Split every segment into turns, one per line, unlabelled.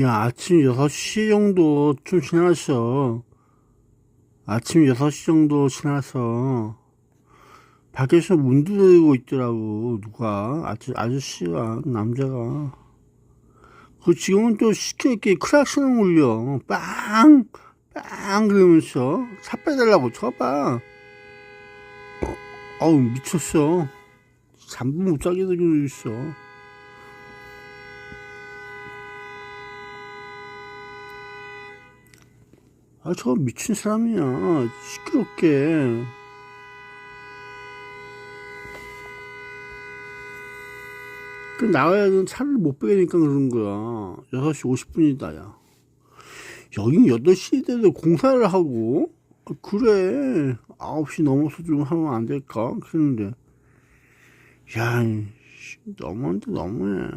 야, 아침 6시 정도 좀 지나서, 아침 6시 정도 지나서, 밖에서 문 두드리고 있더라고, 누가. 아저씨가, 남자가. 그 지금은 또 시끄럽게 크락션을 울려. 빵! 빵! 그러면서, 차 빼달라고 쳐봐. 어우, 미쳤어. 잠도 못 자게 들고 있어. 아, 저거 미친 사람이야. 시끄럽게. 그 나가야 되는 차를 못 빼니까 그러는 거야. 6시 50분이다, 야. 여긴 8시에 돼도 공사를 하고, 그래. 9시 넘어서 좀 하면 안 될까? 그랬는데, 야, 너무한데 너무해.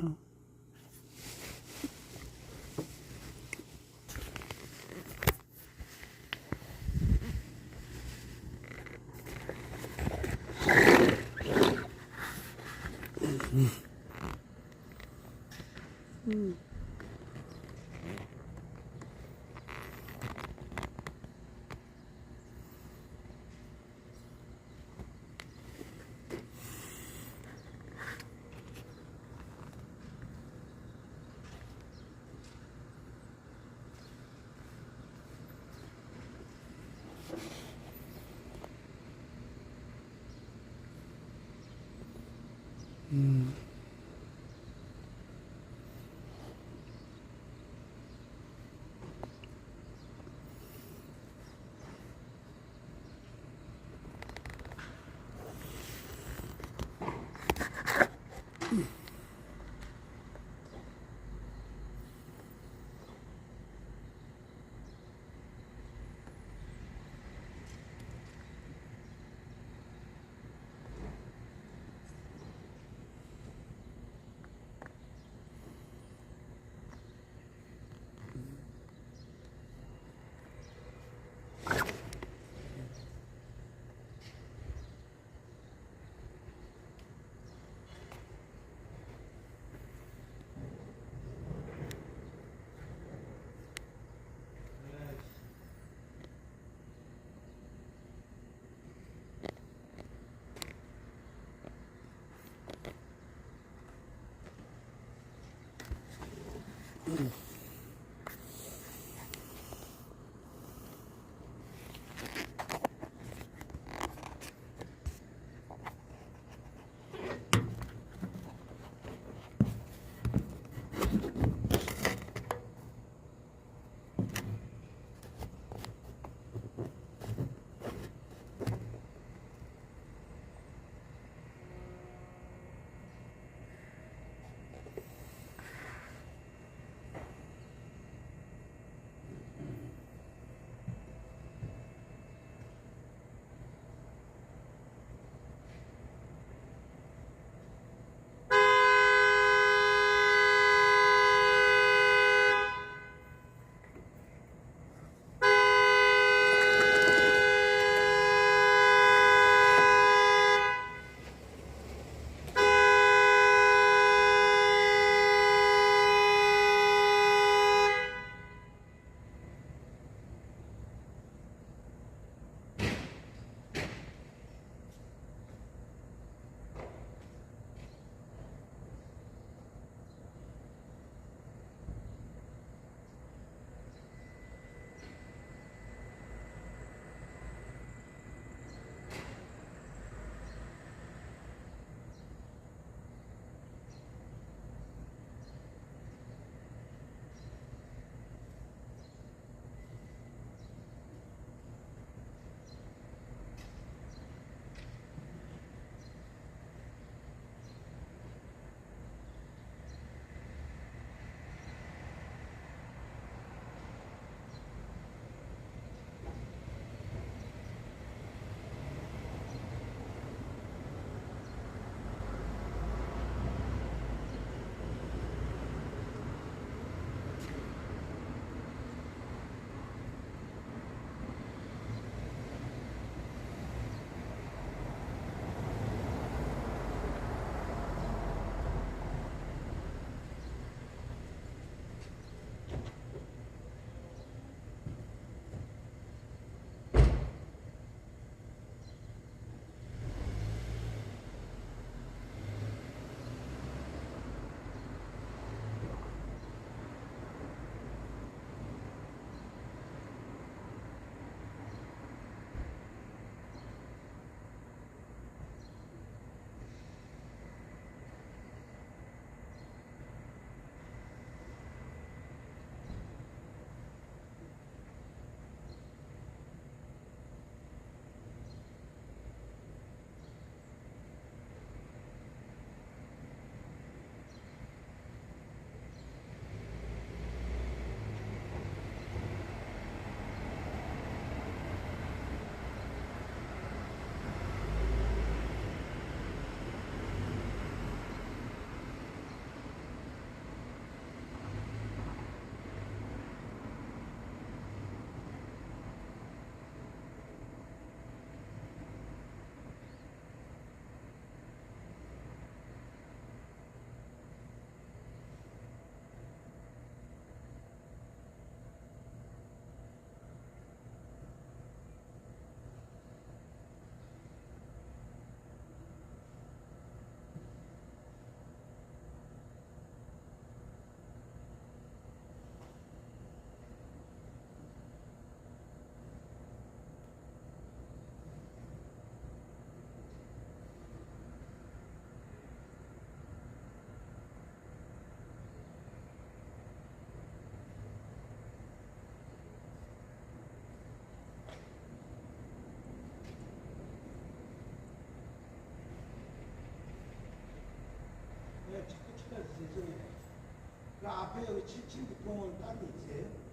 그 앞에 여기 7760은 딴 데 있어요?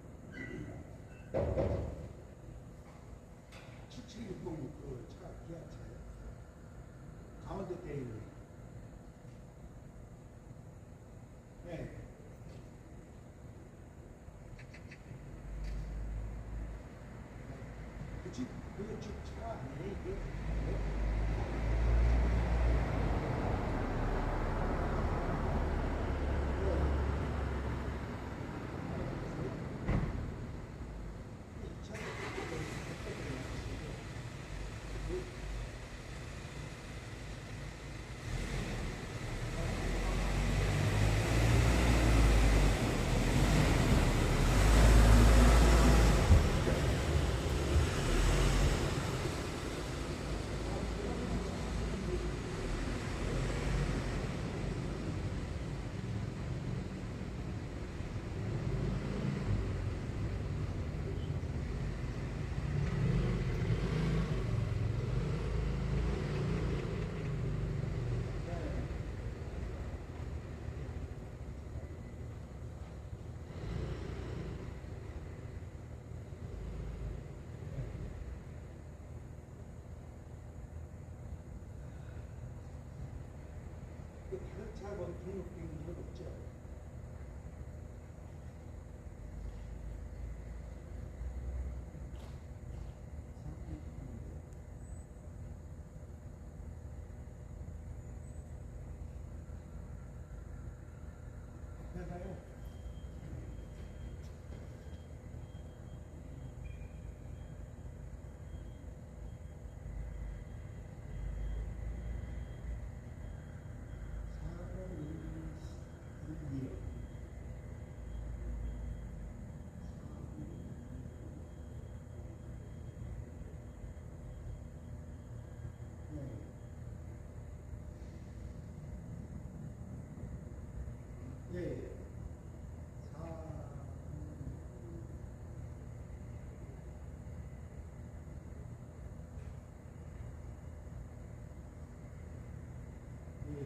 7760 그 차, 기아차요. 가운데 때 있는. 네. 그게 집 차 아니에요, 이게? 다른 차하고 등록된 건 없죠? 내가요? 예, 예. 4, 예.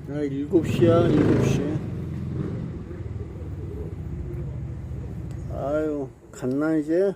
아, 7시야, 7시. 아유, 갔나, 이제?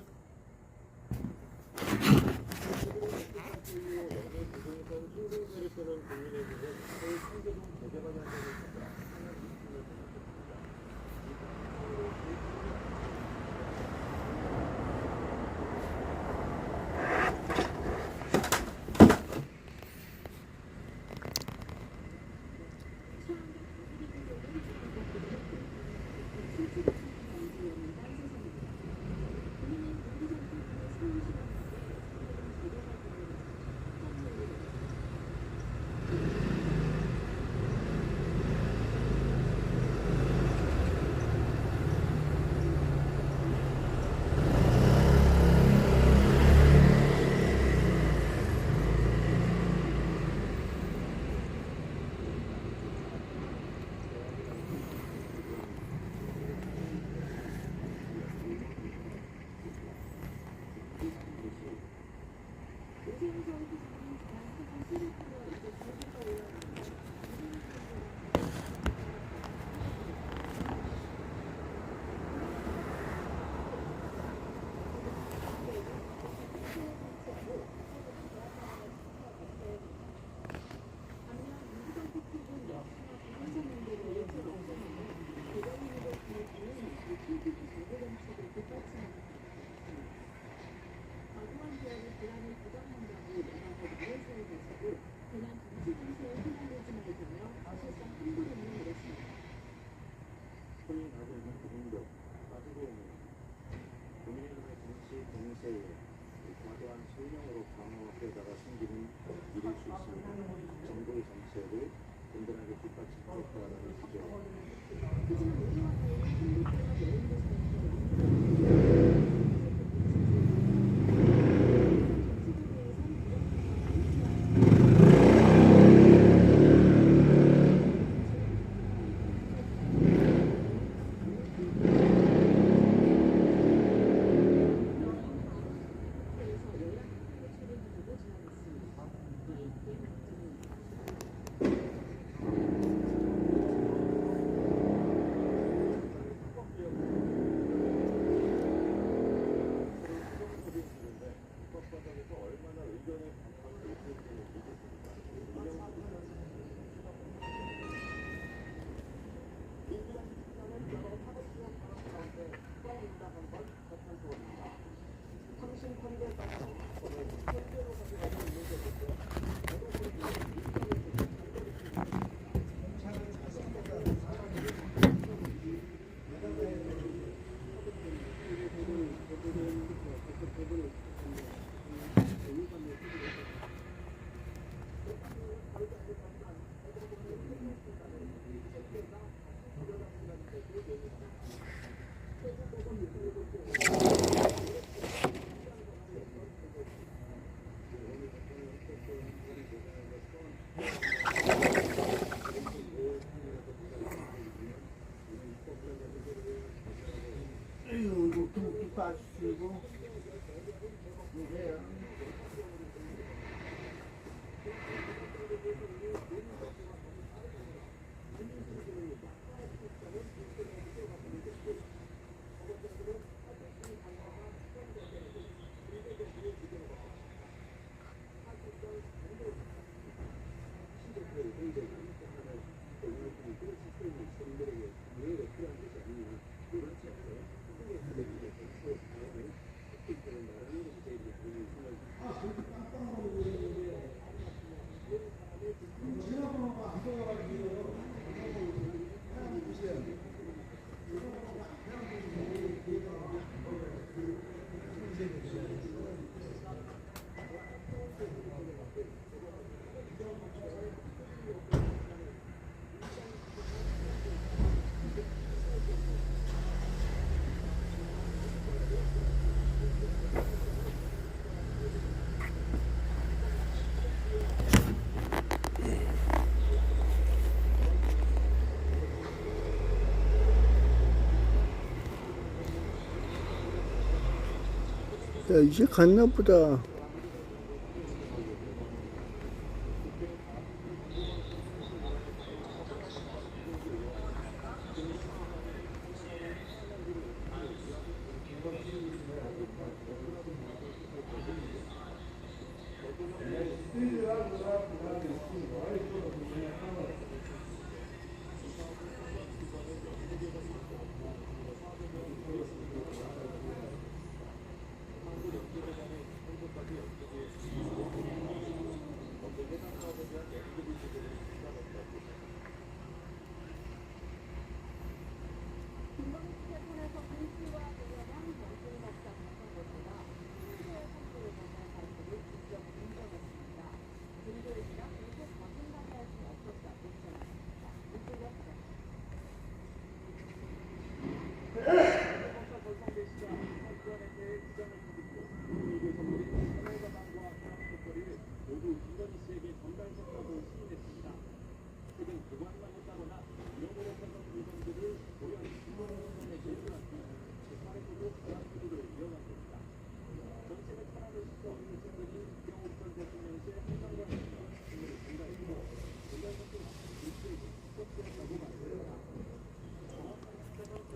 야, 이제 갔나 보다.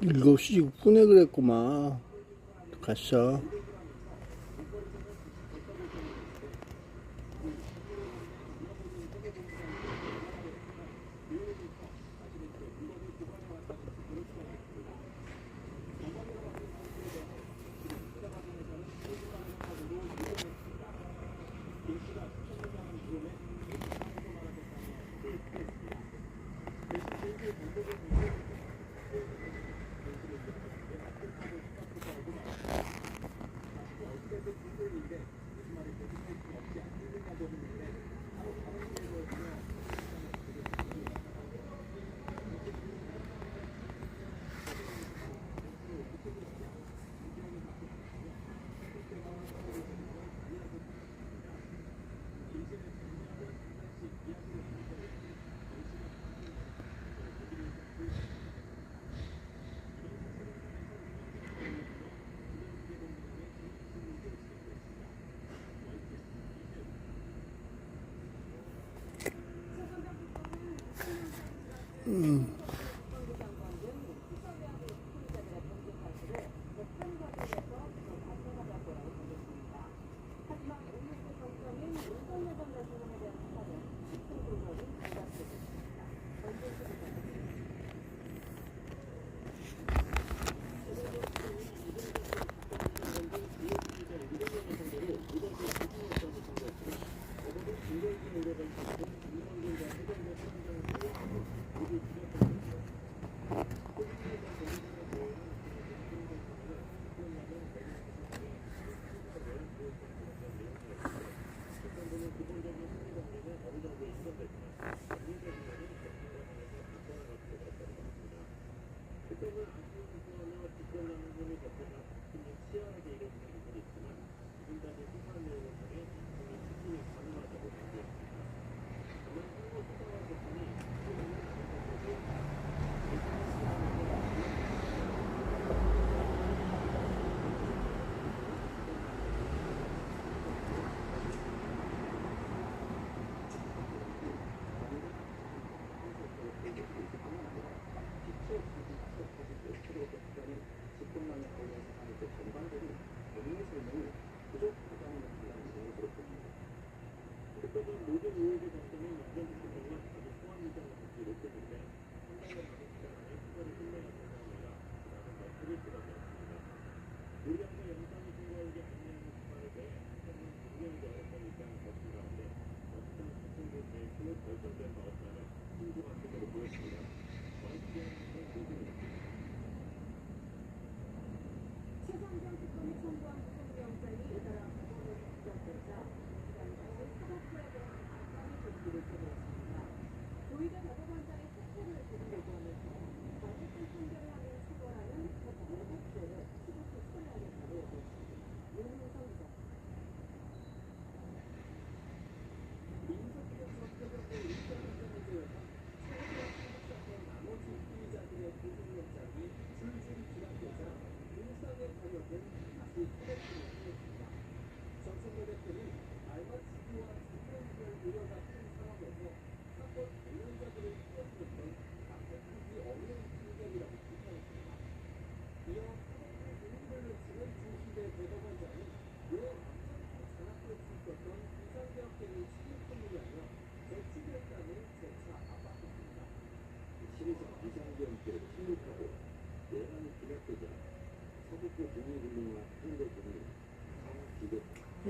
일곱 시 6분에 그랬구만. 갔어.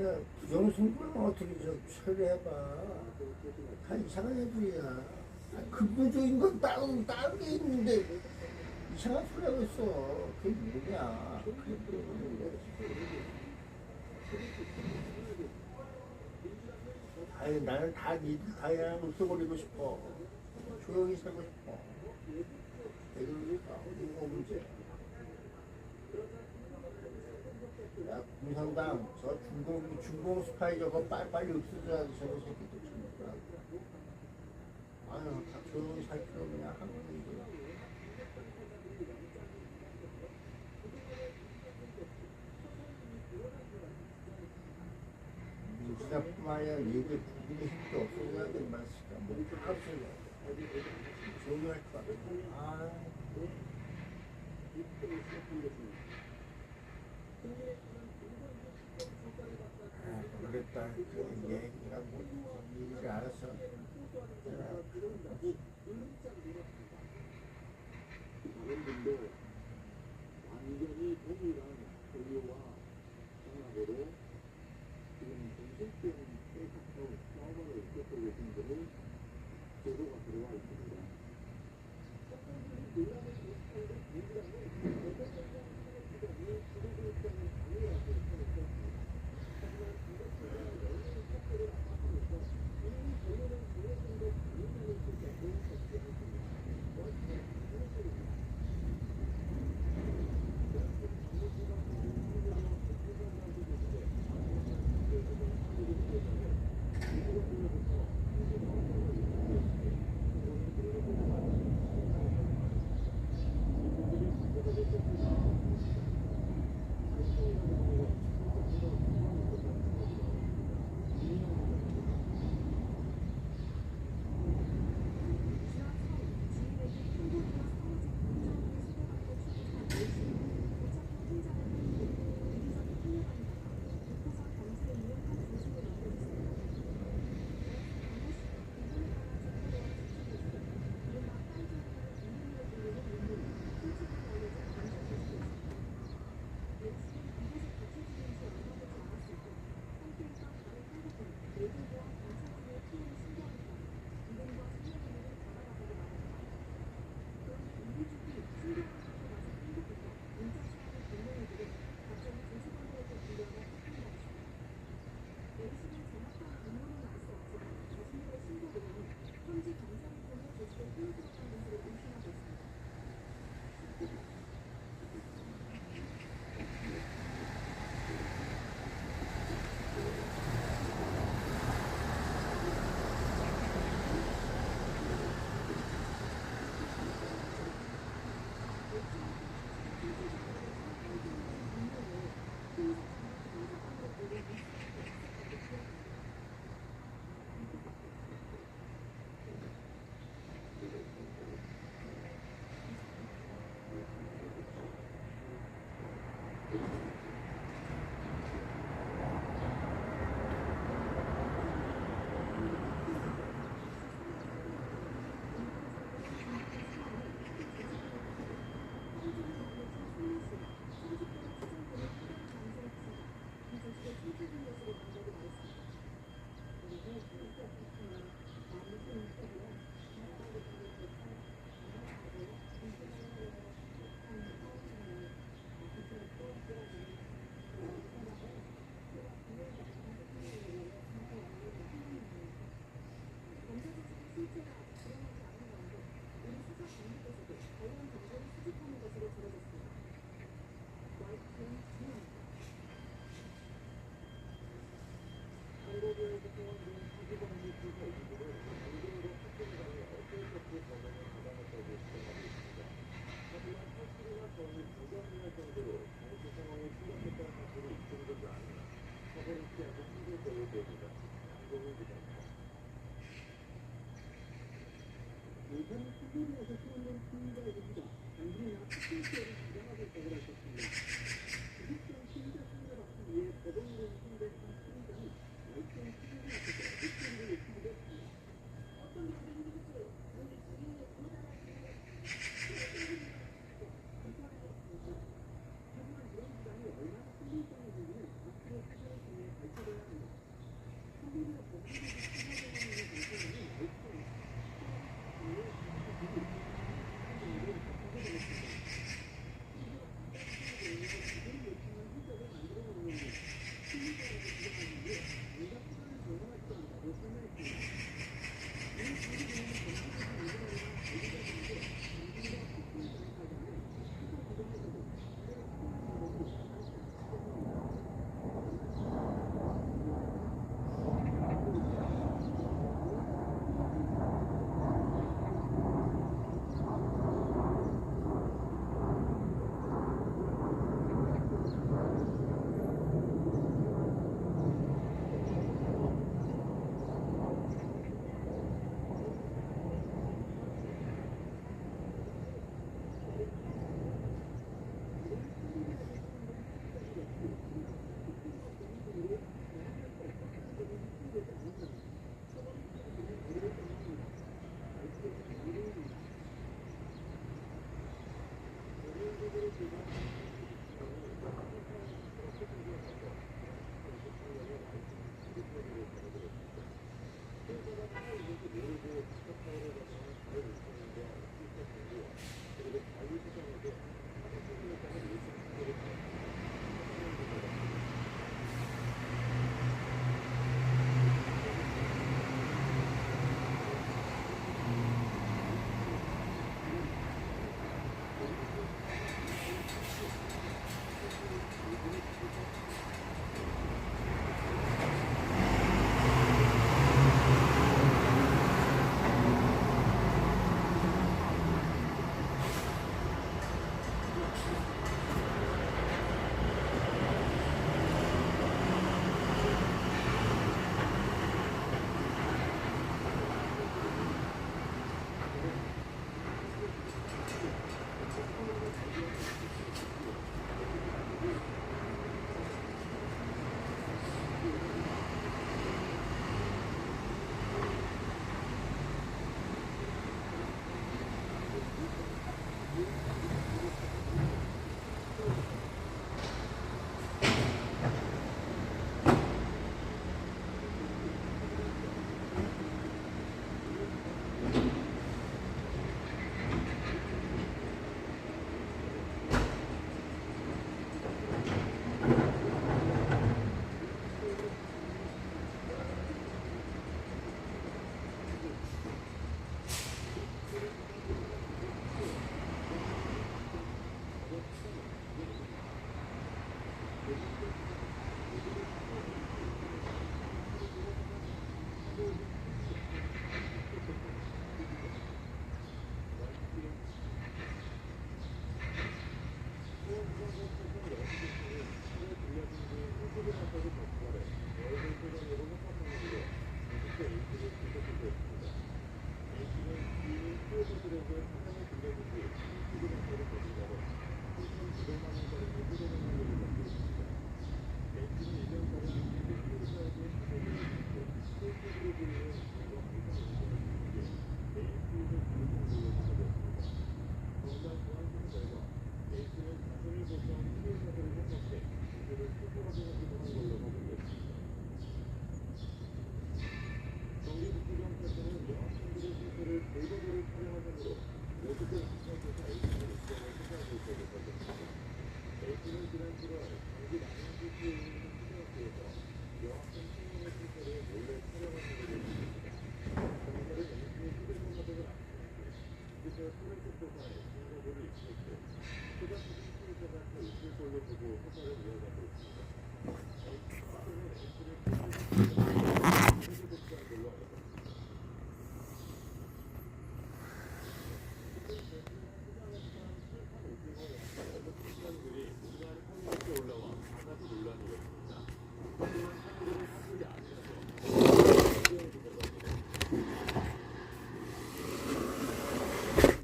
야, 부정선거는 어떻게 좀 처리해봐. 다 이상한 애들이야. 근본적인 건 다른 게 있는데 이상한 소리 하고 있어. 그게 뭐냐. 아니, 나는 다 니들 다 그냥 없애버리고 싶어. 조용히 살고 싶어. 왜 그러니까? 이거 문제야. 야, 공산당, 저 중공 스파이 저거 빨리 없애줘야 돼, 저거 새끼들 전부 다. 아유, 다 조용히 살 필요 그냥 한 거지. 민주당뿐만 아니라 얘들 국민의 힘도 없어져야 돼, 말씀이야. 뭐다 없어져. 조용히 할 것 같아. 아. 그랬다. 얘기가 뭐 일을 알았어.
완전히 동일한 권리와 생각으로 지금 정신병에 가까운 싸움을 겪고 계신 분은 제도가 들어와 있습니다. 걸로 보고 회사를 이어가고 있습니다.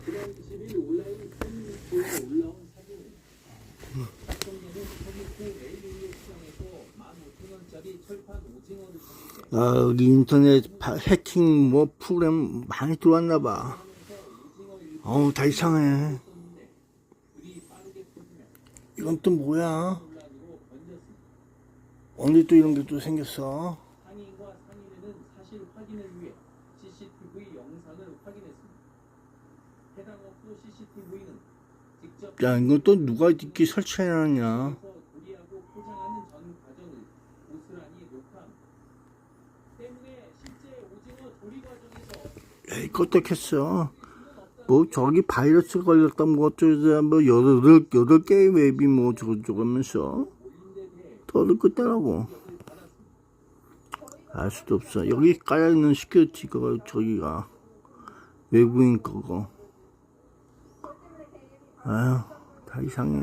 지난 20일 온라인 팬미팅에 올라온 사진은 박성년은 서귀포 메이블리 시장에서 15,000원짜리 철판 오징어를 샀는데
아, 우리 인터넷 해킹 뭐 프로그램 많이 들어왔나 봐. 어우, 다 이상해.
불이 빠르게 퍼지며
이건 또 뭐야?
논란으로 번졌습니다.
언제 또 이런 게 또 생겼어?
상인과 상인회는 사실 확인을 위해 CCTV 영상을 확인했습니다. 해당 업소 CCTV는 직접
야, 이건 또 누가 이렇게 설치해놨냐?
조리하고 포장하는 전 과정을 고스란히 녹화합니다. 때문에 실제 오징어 조리 과정에서
에이, 껐다켰어. 뭐, 저기 바이러스 걸렸다, 뭐, 어쩌자, 뭐, 여덟 개의 웹이 뭐, 저거 하면서. 떠들 끄더라고. 알 수도 없어. 여기 깔려있는 시큐리티가, 저기가, 외부인 거고. 아휴, 다 이상해.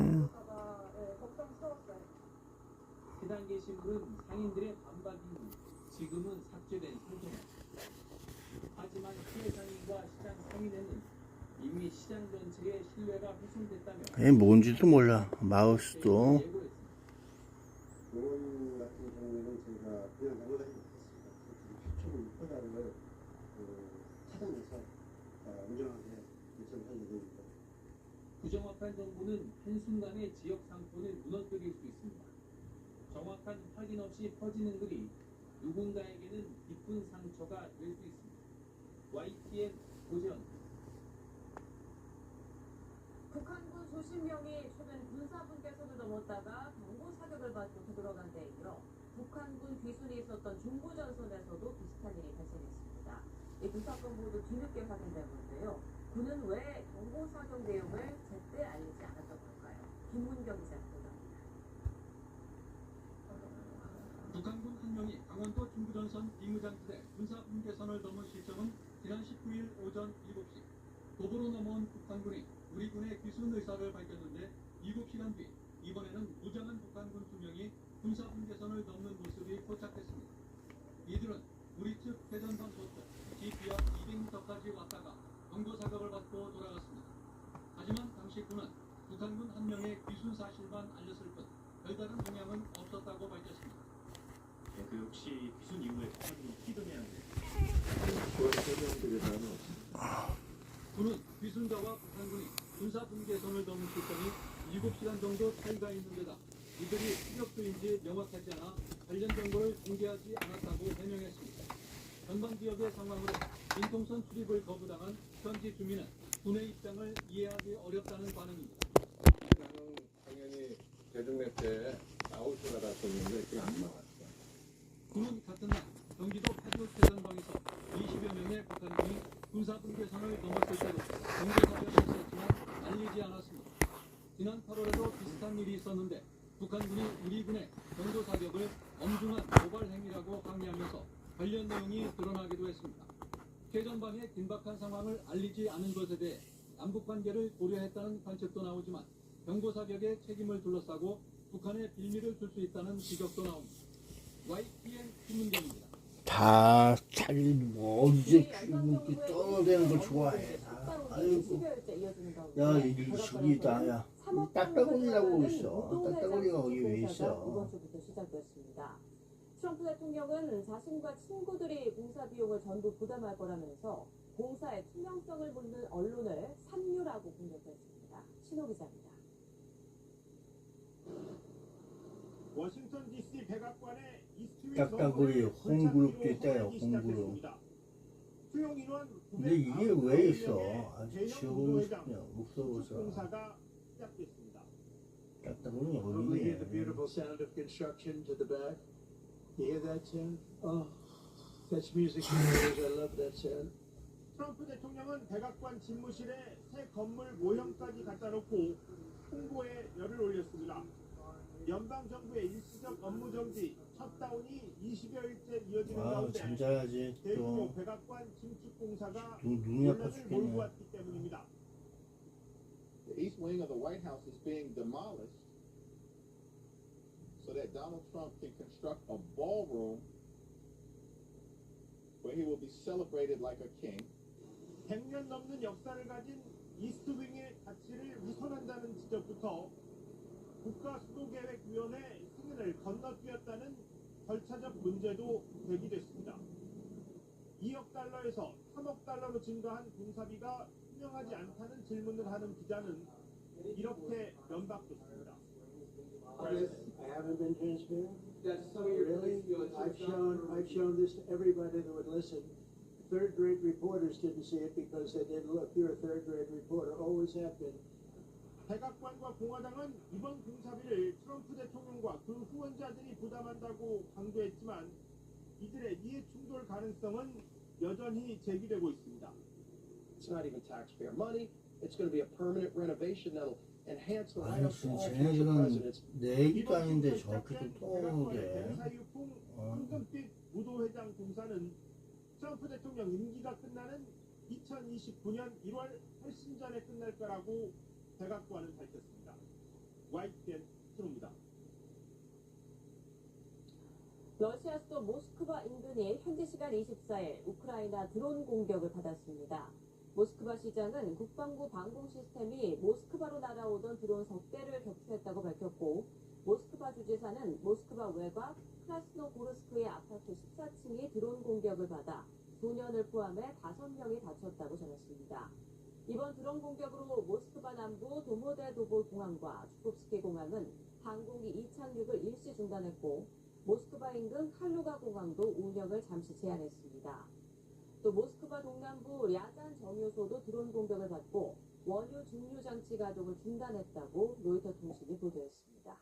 해당 게시물은 상인들의 반박이니 지금은 삭제된 상태입니다. 하지만 피해 상인과 시장 상인회는 이미 시장 전체의 신뢰가 훼손됐다며
에이, 뭔지도 몰라. 마우스도.
예고했습니다.
이번 같은 경우에는 저희가 그냥 넘어가지 못했습니다. 최초 포장을 찾아내서 운영하게 결정할 예정입니다.
부정확한 정보는 한순간에 지역 상권을 무너뜨릴 수 있습니다. 정확한 확인 없이 퍼지는 글이 누군가에게는 깊은 상처가 될 수 있습니다. YTN 고재현
북한군 수십 명이 최근 군사분계 선을 넘었다가 경고 사격을 받고 되돌아간 데 이어 북한군 귀순이 있었던 중부전선에서도 비슷한 일이 발생했습니다. 이 두 사건 모두 뒤늦게 확인된 건데요. 군은 왜 경고 사격 내용을 제때 알리지 않았던 걸까요? 김문경 기자 보도합니다.
북한군 한 명이 강원도 중부전선 비무장지대 군사분계선을 넘은 시점은 지난 19일 오전 7시. 도보로 넘어온 북한군이 우리 군의 귀순 의사를 밝혔는데 7시간 뒤 이번에는 무장한 북한군 2명이 군사분계선을 넘는 모습이 포착됐습니다. 이들은 우리 측 대전방부터 GP 앞 200m까지 왔다가 경고 사격을 받고 돌아갔습니다. 하지만 당시 군은 북한군 한 명의 귀순 사실만 알렸을 뿐 별다른 영향은 없었다고 밝혔습니다.
그 혹시 귀순 이후에 북한군이 피드면한데
군은 귀순자와 북한군이 군사분계선을 넘은 시점이 7시간 정도 차이가 있는 데다 이들이 추격수인지 명확하지 않아 관련 정보를 공개하지 않았다고 해명했습니다. 전방 지역의 상황으로 인통선 출입을 거부당한 현지 주민은 군의 입장을 이해하기 어렵다는 반응입니다.
나는 당연히 대중매 때 나올 줄 알았었는데 그게 안 나왔어.
군은 같은 날 경기도 파주 대전방에서 20여 명의 북한군이 군사분계선을 넘었을 때도 경고사격을 했었지만 알리지 않았습니다. 지난 8월에도 비슷한 일이 있었는데 북한군이 우리 군의 경고사격을 엄중한 도발 행위라고 항의하면서 관련 내용이 드러나기도 했습니다. 최전방의 긴박한 상황을 알리지 않은 것에 대해 남북관계를 고려했다는 관측도 나오지만 경고사격의 책임을 둘러싸고 북한에 빌미를 줄 수 있다는 지적도 나옵니다. YTN 김문경입니다.
다 자기 뭐 어디서 떠들는 걸 좋아해. 아이고. 야, 이 저기다, 야. 딱따구리라고 있어. 딱따구리가 거기 왜 있어?
이번 주부터 시작됐습니다. 트럼프 대통령은 자신과 친구들이 공사 비용을 전부 부담할 거라면서 공사의 투명성을 묻는 언론을 삼류라고 공격했습니다. 신호 기자입니다.
워싱턴 DC 백악관의 이스트윌
딱따구리 홈그룹도 있다요, 홈그룹.
수용 인원
근데 이게 왜 있어? 아주 지워보고 싶냐, 없어서.
공사가 시작됐습니다.
딱따구리
Probably hear the
어디에?
beautiful sound of construction to the back. You hear that sound? Oh, that's music to my ears. I love that sound.
트럼프 대통령은 백악관 집무실에 새 건물 모형까지 갖다 놓고 홍보에 열을 올렸습니다.
아, 잠자야지
대규모
또.
백악관 신축공사가
눈이 아파
논란을
죽겠네.
몰고 왔기 때문입니다.
The east wing of the White House is being demolished so that Donald Trump can construct a ballroom where he will be celebrated like a king.
100년 넘는 역사를 가진 이스트윙의 가치를 훼손한다는 지적부터 국가수도계획위원회 승인을 건너뛰었다는 절차적 문제도 제기됐습니다. 2억 달러에서 3억 달러로 증가한 공사비가 투명하지 않다는 질문을 하는 기자는 이렇게 면박했습니다.
I haven't been transparent. Really? I've shown this to everybody that would listen. Third-grade reporters didn't see it because they didn't look. You're a third-grade reporter, always have been.
백악관과 공화당은 이번 공사비를 트럼프 대통령과 그 후원자들이 부담한다고 강조했지만 이들의 이해 충돌 가능성은 여전히 제기되고 있습니다.
It's not even taxpayer money. It's going to be a permanent renovation that'll enhance the White
아니
House for
지금
all future
쟤네들은
presidents.
내 얘기도 아닌데 저렇게 또 떠오르게.
대사유품 황금빛 무도회장 공사는 트럼프 대통령 임기가 끝나는 2029년 1월 훨씬 전에 끝날 거라고 백악관은 밝혔습니다. 와이트앤 트루입니다.
러시아 수도 모스크바 인근이 현지 시간 24일 우크라이나 드론 공격을 받았습니다. 모스크바 시장은 국방부 방공 시스템이 모스크바로 날아오던 드론 석 대를 격추했다고 밝혔고, 모스크바 주지사는 모스크바 외곽 크라스노고르스크의 아파트 14층이 드론 공격을 받아 소년을 포함해 5명이 다쳤다고 전했습니다. 이번 드론 공격으로 모스크바 남부 도모데도보 공항과 추kov스키 공항은 항공기 이착륙을 일시 중단했고, 모스크바 인근 칼루가 공항도 운영을 잠시 제한했습니다. 또 모스크바 동남부 랴잔 정유소도 드론 공격을 받고 원유 증류 장치 가동을 중단했다고 로이터 통신이 보도했습니다.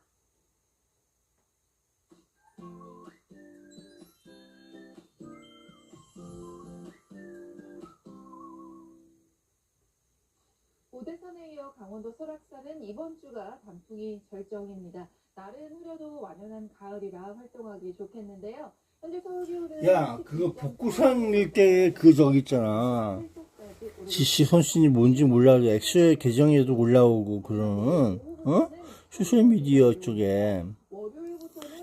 오대산에 이어 강원도 설악산은 이번 주가 단풍이 절정입니다. 날은 흐려도 완연한 가을이라 활동하기 좋겠는데요. 현재 서울 기온은
야 그거 북구산일 때 그 저기 있잖아. 지씨 손신이 뭔지 몰라도 엑소의 계정에도 올라오고 그러는 소셜미디어 쪽에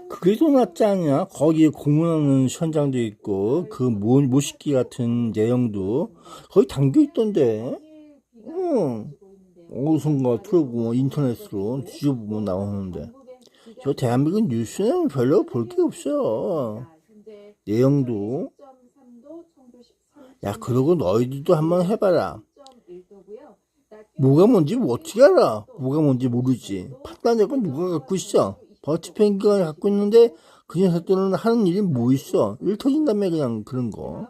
그게 더 낫지 않냐? 거기에 공문하는 현장도 있고 그 모시기 같은 내용도 거기 담겨 있던데. 어디선가 틀어보면 인터넷으로 뒤져보면 나오는데 저 대한민국 뉴스는 별로 볼 게 없어. 내용도. 야 그러고 너희들도 한번 해봐라. 뭐가 뭔지 어떻게 알아? 뭐가 뭔지 모르지. 판단력은 누가 갖고 있어? 버티pen기가 갖고 있는데 그 녀석들은 하는 일이 뭐 있어? 일 터진다며 그냥 그런 거.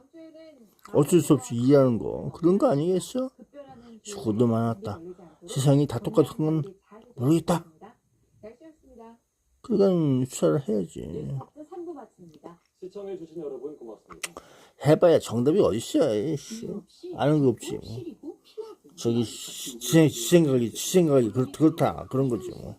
어쩔 수 없이 일하는 거. 그런 거 아니겠어? 수고도 많았다. 세상이 다 똑같은 건 모르겠다. 그러니까 수사를 해야지.
시청해주신 여러분 고맙습니다.
해봐야 정답이 어딨어. 아는 거 없지. 저기 지 생각이 그렇다 그런 거지 뭐.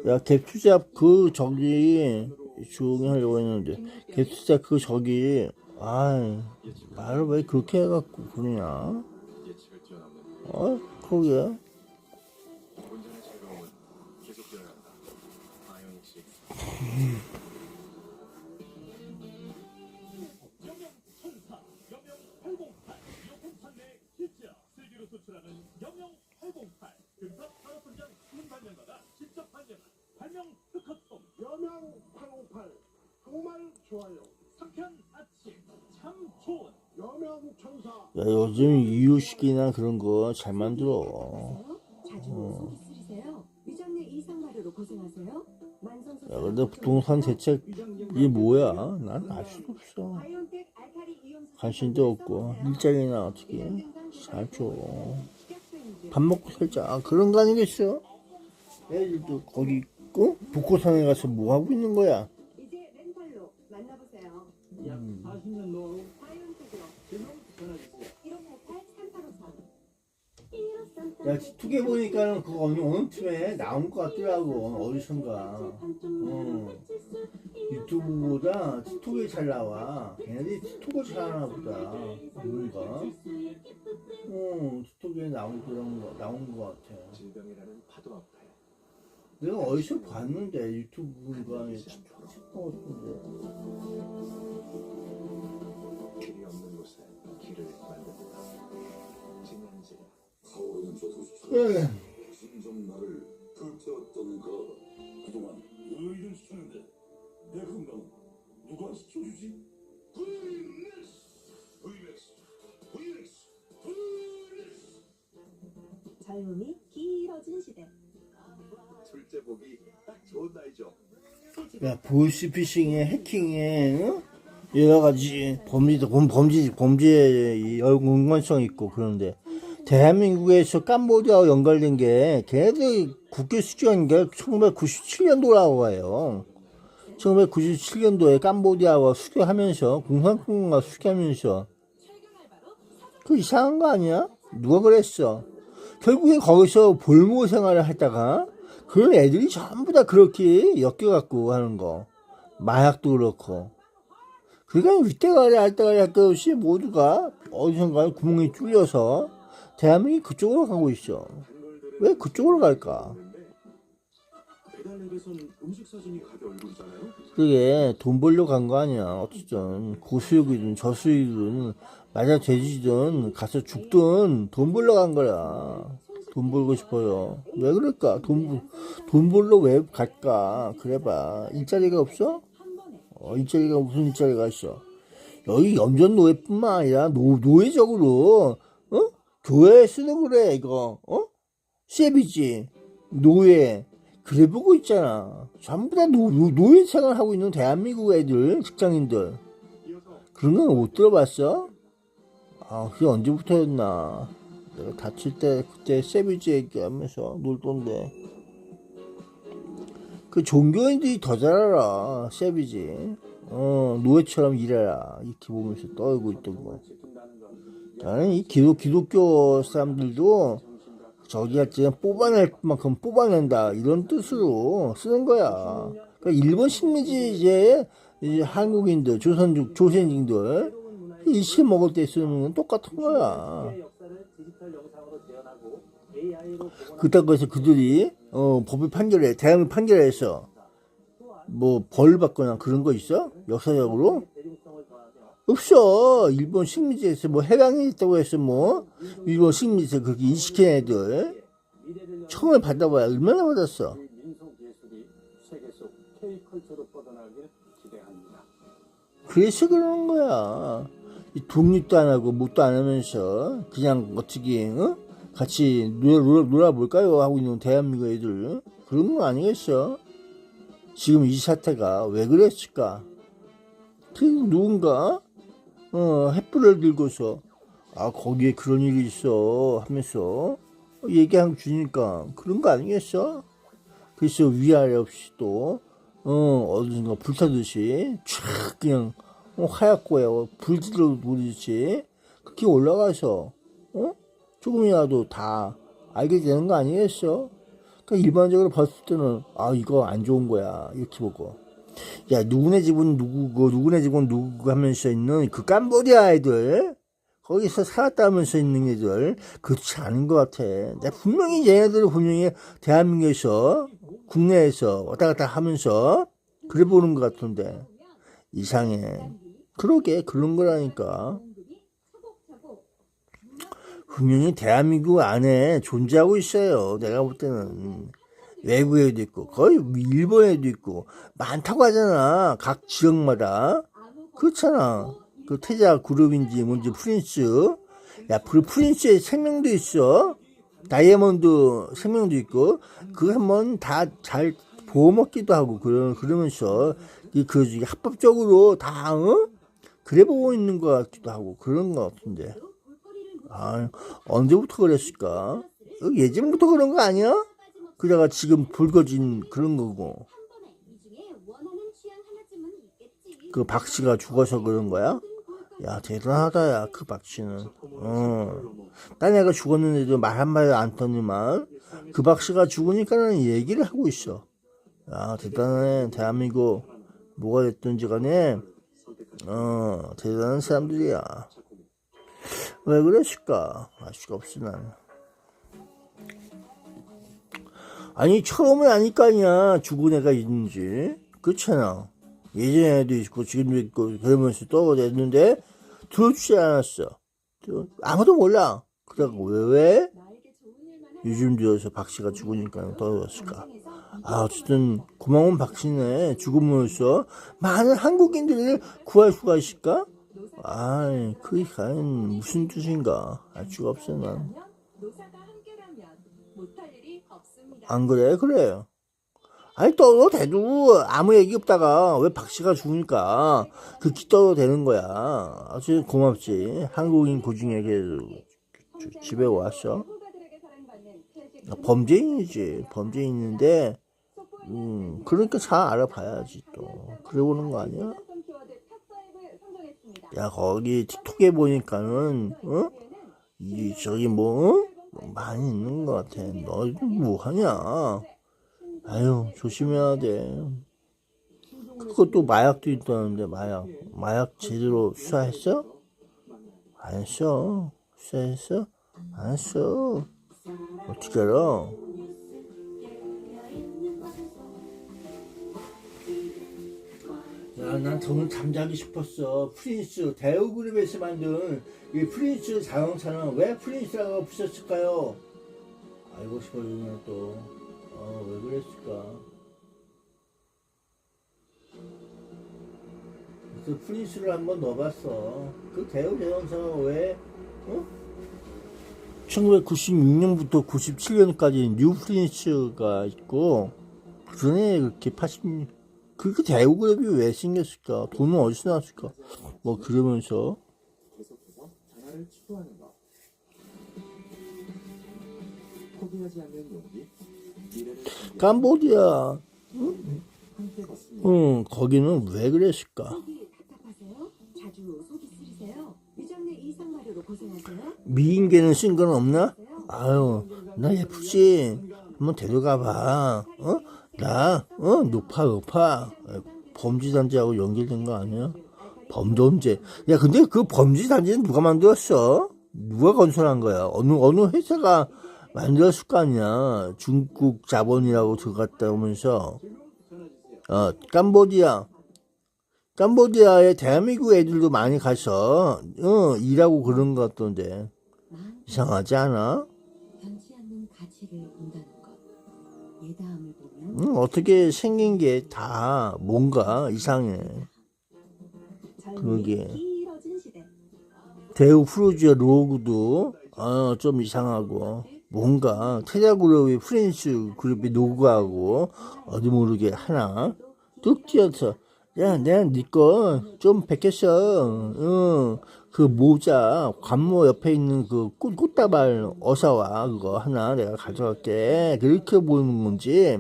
야 갭투잡 그 저기 조용히 하려고 했는데 갭투잡 그 저기 말을 왜 그렇게 해갖고 그러냐. 그러게.
여명 808 정말 좋아요. 상쾌한 아침 참 좋은 여명 천사.
야 요즘 이유식이나 그런 거 잘 만들어. 야 근데 부동산 대책이 뭐야? 난 알 수도 없어. 관심도 없고 일자리나 어떻게 잘 줘. 밥 먹고 살자 그런 거 아니겠어? 애들도 거기 있고 북고산에 가서 뭐 하고 있는 거야?
이제 렌탈로 만나보세요.
약 40년 노하우
바이온텍으로
제목 전화주세요.
1588 3853 113
야, 틱톡에 보니까는 그거 어느 틈에 나온 것 같더라고. 어디선가. 유튜브보다 틱톡에 잘 나와. 걔네들이 틱톡을 잘하나 보다. 뭔가. 틱톡에 나온 것 같아.
질병이라는 파도 앞에
내가 어디서 봤는데 유튜브인가 하고 싶은데.
길이 없는 곳에 길을 만듭니다. 진현지
그래.
심정 나를 불태웠던가. 그동안 너희들 시켰는데 내 건강 누가 시켜주지?
젊음이 길어진 시대.
둘째 보기 딱 좋은 나이죠.
야, 보이스피싱에 해킹에 여러 가지 범죄의 연관성 있고 그런데 대한민국에서 캄보디아와 연관된 게 걔네들 국교 수주한 게 1997년도라고 해요. 1997년도에 캄보디아와 수교하면서 공산국가 수교하면서 그 이상한 거 아니야? 누가 그랬어? 결국에 거기서 볼모 생활을 하다가 그런 애들이 전부 다 그렇게 엮여갖고 하는 거. 마약도 그렇고. 그러니까 윗대가리 알대가리 할 것 없이 모두가 어디선가 구멍이 뚫려서 대한민국이 그쪽으로 가고 있어. 왜 그쪽으로 갈까?
배달앱에선 음식 사진이 가게 얼굴이잖아요.
그게 돈 벌려 간 거 아니야. 어쨌든 고수익이든 저수익이든 맞아 돼지든 가서 죽든 돈 벌러 간 거야. 돈 벌고 싶어요. 왜 그럴까? 돈 벌러 왜 갈까? 그래봐. 일자리가 없어? 일자리가 무슨 일자리가 있어? 여기 염전 노예뿐만 아니라 노예적으로 교회에 쓰는 그래 이거 세비지 노예 그래 보고 있잖아. 전부 다 노예 생활하고 있는 대한민국 애들 직장인들 그런 건 못 들어봤어? 그게 언제부터였나? 내가 다칠 때 그때 세비지 얘기하면서 놀던데 그 종교인들이 더 잘 알아. 세비지 노예처럼 일해라 이렇게 보면서 떨고 있던 거. 나는 이 기독교 사람들도 저기가 지금 뽑아낼 만큼 뽑아낸다 이런 뜻으로 쓰는 거야. 그러니까 일본 식민지제 이제 한국인들 조선인들 일시 먹을 때 쓰는 건 똑같은 거야. 그렇다고 해서 그들이 법을 판결해 대한민국 판결해서 뭐 벌 받거나 그런 거 있어? 역사적으로? 없어. 일본 식민지에서 뭐 해방이 있다고 해서 뭐 일본 식민지에서 그렇게 인식한 애들 처음에 받아봐야 얼마나 받았어. 그래서 그러는 거야. 독립도 안 하고 뭣도 안 하면서 그냥 어떻게 같이 놀아볼까요? 하고 있는 대한민국 애들 그런 거 아니겠어? 지금 이 사태가 왜 그랬을까? 그 누군가 횃불을 들고서 거기에 그런 일이 있어 하면서 얘기하고 주니까 그런 거 아니겠어? 그래서 위아래 없이 또 어딘가 불타듯이 촥 그냥 하얗고에 불 들어오듯이 그렇게 올라가서 조금이라도 다 알게 되는 거 아니겠어? 그러니까 일반적으로 봤을 때는 이거 안 좋은 거야 이렇게 보고 야 누구네 집은 누구고 누구네 집은 누구고 하면서 있는 그 캄보디아 애들 거기서 살았다면서 있는 애들 그렇지 않은 것 같아. 내가 분명히 얘네들은 분명히 대한민국에서 국내에서 왔다 갔다 하면서 그래 보는 것 같은데 이상해. 그러게 그런 거라니까. 분명히 대한민국 안에 존재하고 있어요. 내가 볼 때는 외국에도 있고 거의 일본에도 있고 많다고 하잖아. 각 지역마다 그렇잖아. 그 태자 그룹인지 뭔지 프린스 프린스의 생명도 있어. 다이아몬드 생명도 있고 그거 한번 다 잘 보호먹기도 하고 그러면서 그 합법적으로 다 그래 보고 있는 것 같기도 하고 그런 것 같은데 언제부터 그랬을까? 예전부터 그런 거 아니야? 그다가 지금 불거진 그런 거고 그 박씨가 죽어서 그런 거야?
야, 대단하다, 야, 그 박씨는. 딴 애가 죽었는데도 말 한마디 안 터니만, 그 박씨가 죽으니까는 얘기를 하고 있어. 야, 대단해. 대한민국, 뭐가 됐든지 간에, 대단한 사람들이야. 왜 그랬을까? 알 수가 없어, 나는. 아니, 처음에 아니까 아니야. 죽은 애가 있는지. 그렇잖아. 예전에도 있고, 지금도 있고, 그러면서 또 됐는데, 들어주지 않았어. 아무도 몰라. 그러고 왜? 요즘 들어서 박씨가 죽으니까 떨어졌을까? 아, 어쨌든, 고마운 박씨네. 죽음으로써 많은 한국인들을 구할 수가 있을까? 아이, 그게 과연 무슨 뜻인가? 알 수가 없어, 난. 안 그래? 그래. 아니, 떠도 돼도 아무 얘기 없다가 왜 박씨가 죽으니까 그렇게 떠도 되는 거야. 아주 고맙지. 한국인 고증에게 집에 왔어. 범죄인이지. 범죄인인데, 그러니까 잘 알아봐야지 또. 그래 보는 거 아니야? 야, 거기 틱톡에 보니까는, 저기 많이 있는 것 같아. 너희들 뭐 하냐? 아유, 조심해야 돼. 그것도 마약도 있다는데, 마약 제대로 수사했어? 안 했어. 수사했어? 안 했어. 어떻게 알아? 야, 난 오늘 잠자기 싶었어. 프린스, 대우그룹에서 만든 이 프린스 자동차는 왜 프린스라고 붙였을까요? 알고 싶어지네, 또. 왜 그랬을까? 그래서 프린스를 한번 넣어봤어. 그 대우 자동차가 왜, 1996년부터 97년까지 뉴 프린스가 있고, 그 전에 그렇게 그렇게 대우그룹이 왜 생겼을까? 돈은 어디서 나왔을까? 뭐 그러면서
계속해서 변화를 추구하는 것. 포기하지 않는 용기.
캄보디아, 거기는 왜 그랬을까? 미인계는 쓴 건 없나? 아유, 나 예쁘지? 한번 데려가봐. 높아. 범죄단지하고 연결된 거 아니야? 범죄. 야, 근데 그 범죄단지는 누가 만들었어? 누가 건설한 거야? 어느 회사가 만들었을 거 아니야. 중국 자본이라고 들어갔다 오면서. 캄보디아에 대한민국 애들도 많이 가서, 일하고 그런 것 같던데. 이상하지 않아? 어떻게 생긴 게 다 뭔가 이상해. 그러게. 대우 프로지어 로고도, 좀 이상하고. 뭔가 테라그룹의 프렌치 그룹의 로고하고 어디 모르게 하나 뚝 띄어서 야, 내가 네 거 좀 뵙겠어. 그 모자 관모 옆에 있는 그 꽃다발 어서와 그거 하나 내가 가져갈게. 그렇게 보이는 건지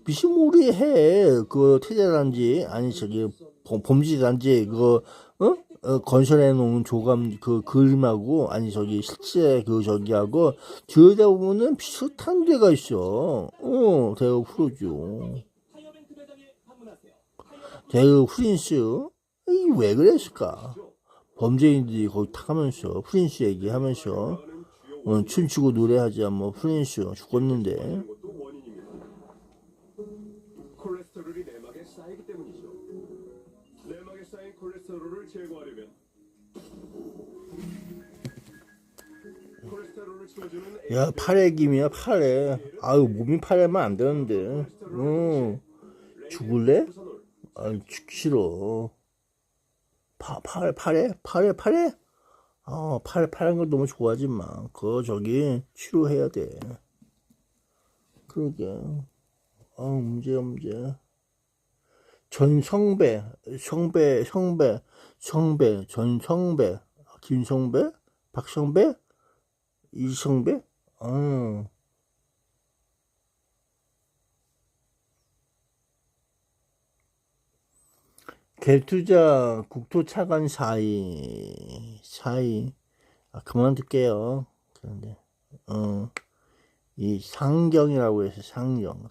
비스무리해. 그 태자단지 아니 저기 범죄단지 그거 건설해 놓은 조감 그 그림하고 아니 저기 실제 그 저기하고 들여다보면은 비슷한 데가 있어. 대우 프로죠. 대우 프린스. 이게 왜 그랬을까? 범죄인들이 거기 타가면서 프린스 얘기하면서 춤추고 노래하자 뭐 프린스 죽었는데.
콜레스테롤이 내막에 쌓이기 때문이죠. 내막에 쌓인 콜레스테롤을 제거하려면 콜레스테롤을 치워주는
야, 파래김이야, 파래. 아유, 몸이 파래면 안 되는데. 죽을래? 아유, 죽기 싫어. 파래? 파란 걸 너무 좋아하지 마. 그거 저기 치료해야 돼. 그러게. 문제. 전성배, 전성배, 김성배, 박성배, 이성배? 갭투자 국토차관 사이. 그만둘게요. 그런데 이 상경이라고 해서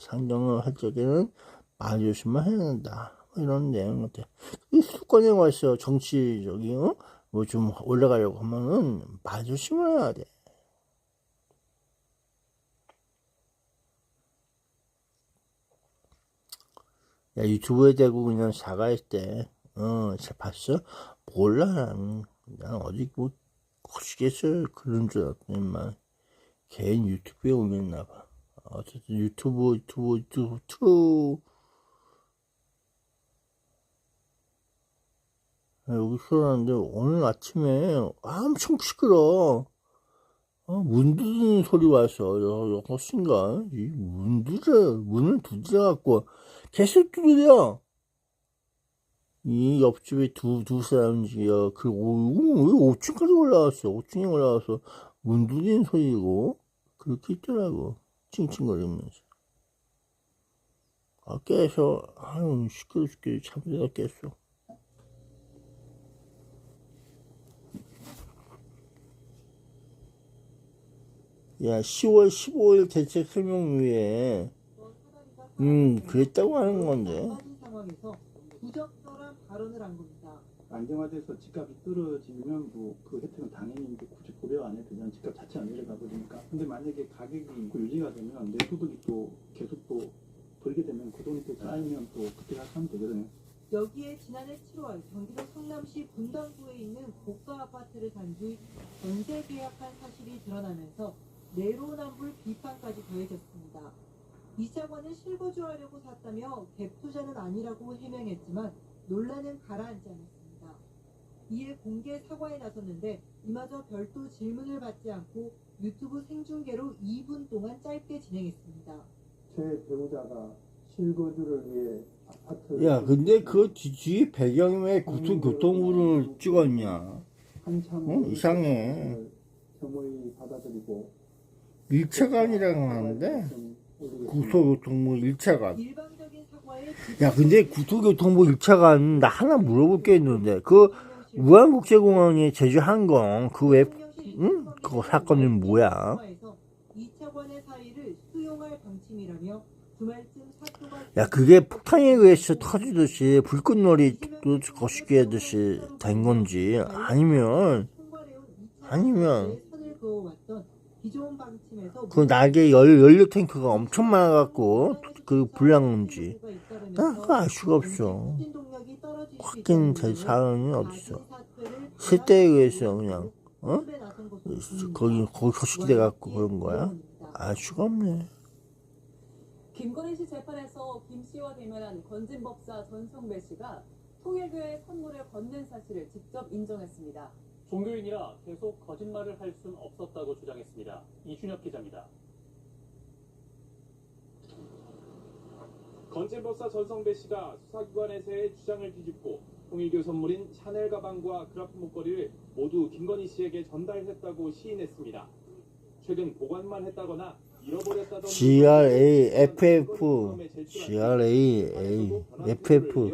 상경을 할 적에는 말 조심만 해야 된다. 이런 내용 같아. 이 수도권에 와서 정치적인 뭐 좀 올라가려고 하면은 말 조심을 해야 돼. 야, 유튜브에 대고 그냥 사과했대. 잘 봤어? 몰라, 난 어디 뭐 거시겠어 그런 줄 알았더니만 개인 유튜브에 올렸나봐. 어쨌든 유튜브 여기 소리나는데 오늘 아침에 엄청 시끄러. 문 두드리는 소리 와서 6시인가 이 문을 두드려갖고 계속 두드려. 이 옆집에 두 사람이요. 그리고 왜 5층까지 올라왔어. 5층에 올라와서 문 두드리는 소리고 그렇게 있더라고. 칭칭거리면서. 깨서 아유 시끄러 죽게 잠들다 깼어. 야, 10월 15일 대책 설명회에 그랬다고 하는 건데.
상황에서 부적절한 발언을 한 겁니다.
안정화돼서 집값이 떨어지면 뭐 그 혜택은 당연히 굳이 고려 안 해도 되잖아. 집값 자체 안 내려가 버리니까. 근데 만약에 가격이 유지가 되면 내 소득이 또 계속 또 벌게 되면 그 돈이 또 쌓이면 또 그때 하면 되거든요.
여기에 지난해 7월 경기도 성남시 분당구에 있는 고가 아파트를 산 뒤 전세 계약한 사실이 드러나면서 내로남불 비판까지 더해졌습니다. 이 차관은 실거주하려고 샀다며 갭 투자는 아니라고 해명했지만 논란은 가라앉지 않았습니다. 이에 공개 사과에 나섰는데 이마저 별도 질문을 받지 않고 유튜브 생중계로 2분 동안 짧게 진행했습니다.
제 배우자가 실거주를 위해 아파트.
야, 근데 그 뒤에 배경에 왜 교통부를 찍었냐?
한참
이상해.
겸허히 받아들이고
1차관이라고 하는데 국토교통부 1차관. 야, 근데 국토교통부 1차관 나 하나 물어볼 게 있는데 그 무안국제공항에 제주 항공 그 왜 그거 사건은 뭐야? 야, 그게 폭탄에 의해서 터지듯이 불꽃놀이 거시기 하듯이 된 건지 아니면 그 날개 연료 탱크가 엄청 많아갖고 그 불난 건지 난 그거 알 수가 없어. 확인된 사항이 어딨어. 실대에 의해서 그냥 거기 거시기돼갖고 그런 거야? 알 수가 없네.
김건희 씨 재판에서 김 씨와 대면한 건진법사 전성배 씨가 통일교회 선물을 건넨 사실을 직접 인정했습니다.
종교인이라 계속 거짓말을 할 순 없었다고 주장했습니다. 이준혁 기자입니다. 건진법사 전성배 씨가 수사기관에서의 주장을 뒤집고 통일교 선물인 샤넬 가방과 그라프 목걸이를 모두 김건희 씨에게 전달했다고 시인했습니다. 최근 보관만 했다거나 잃어버렸다던
GRAFF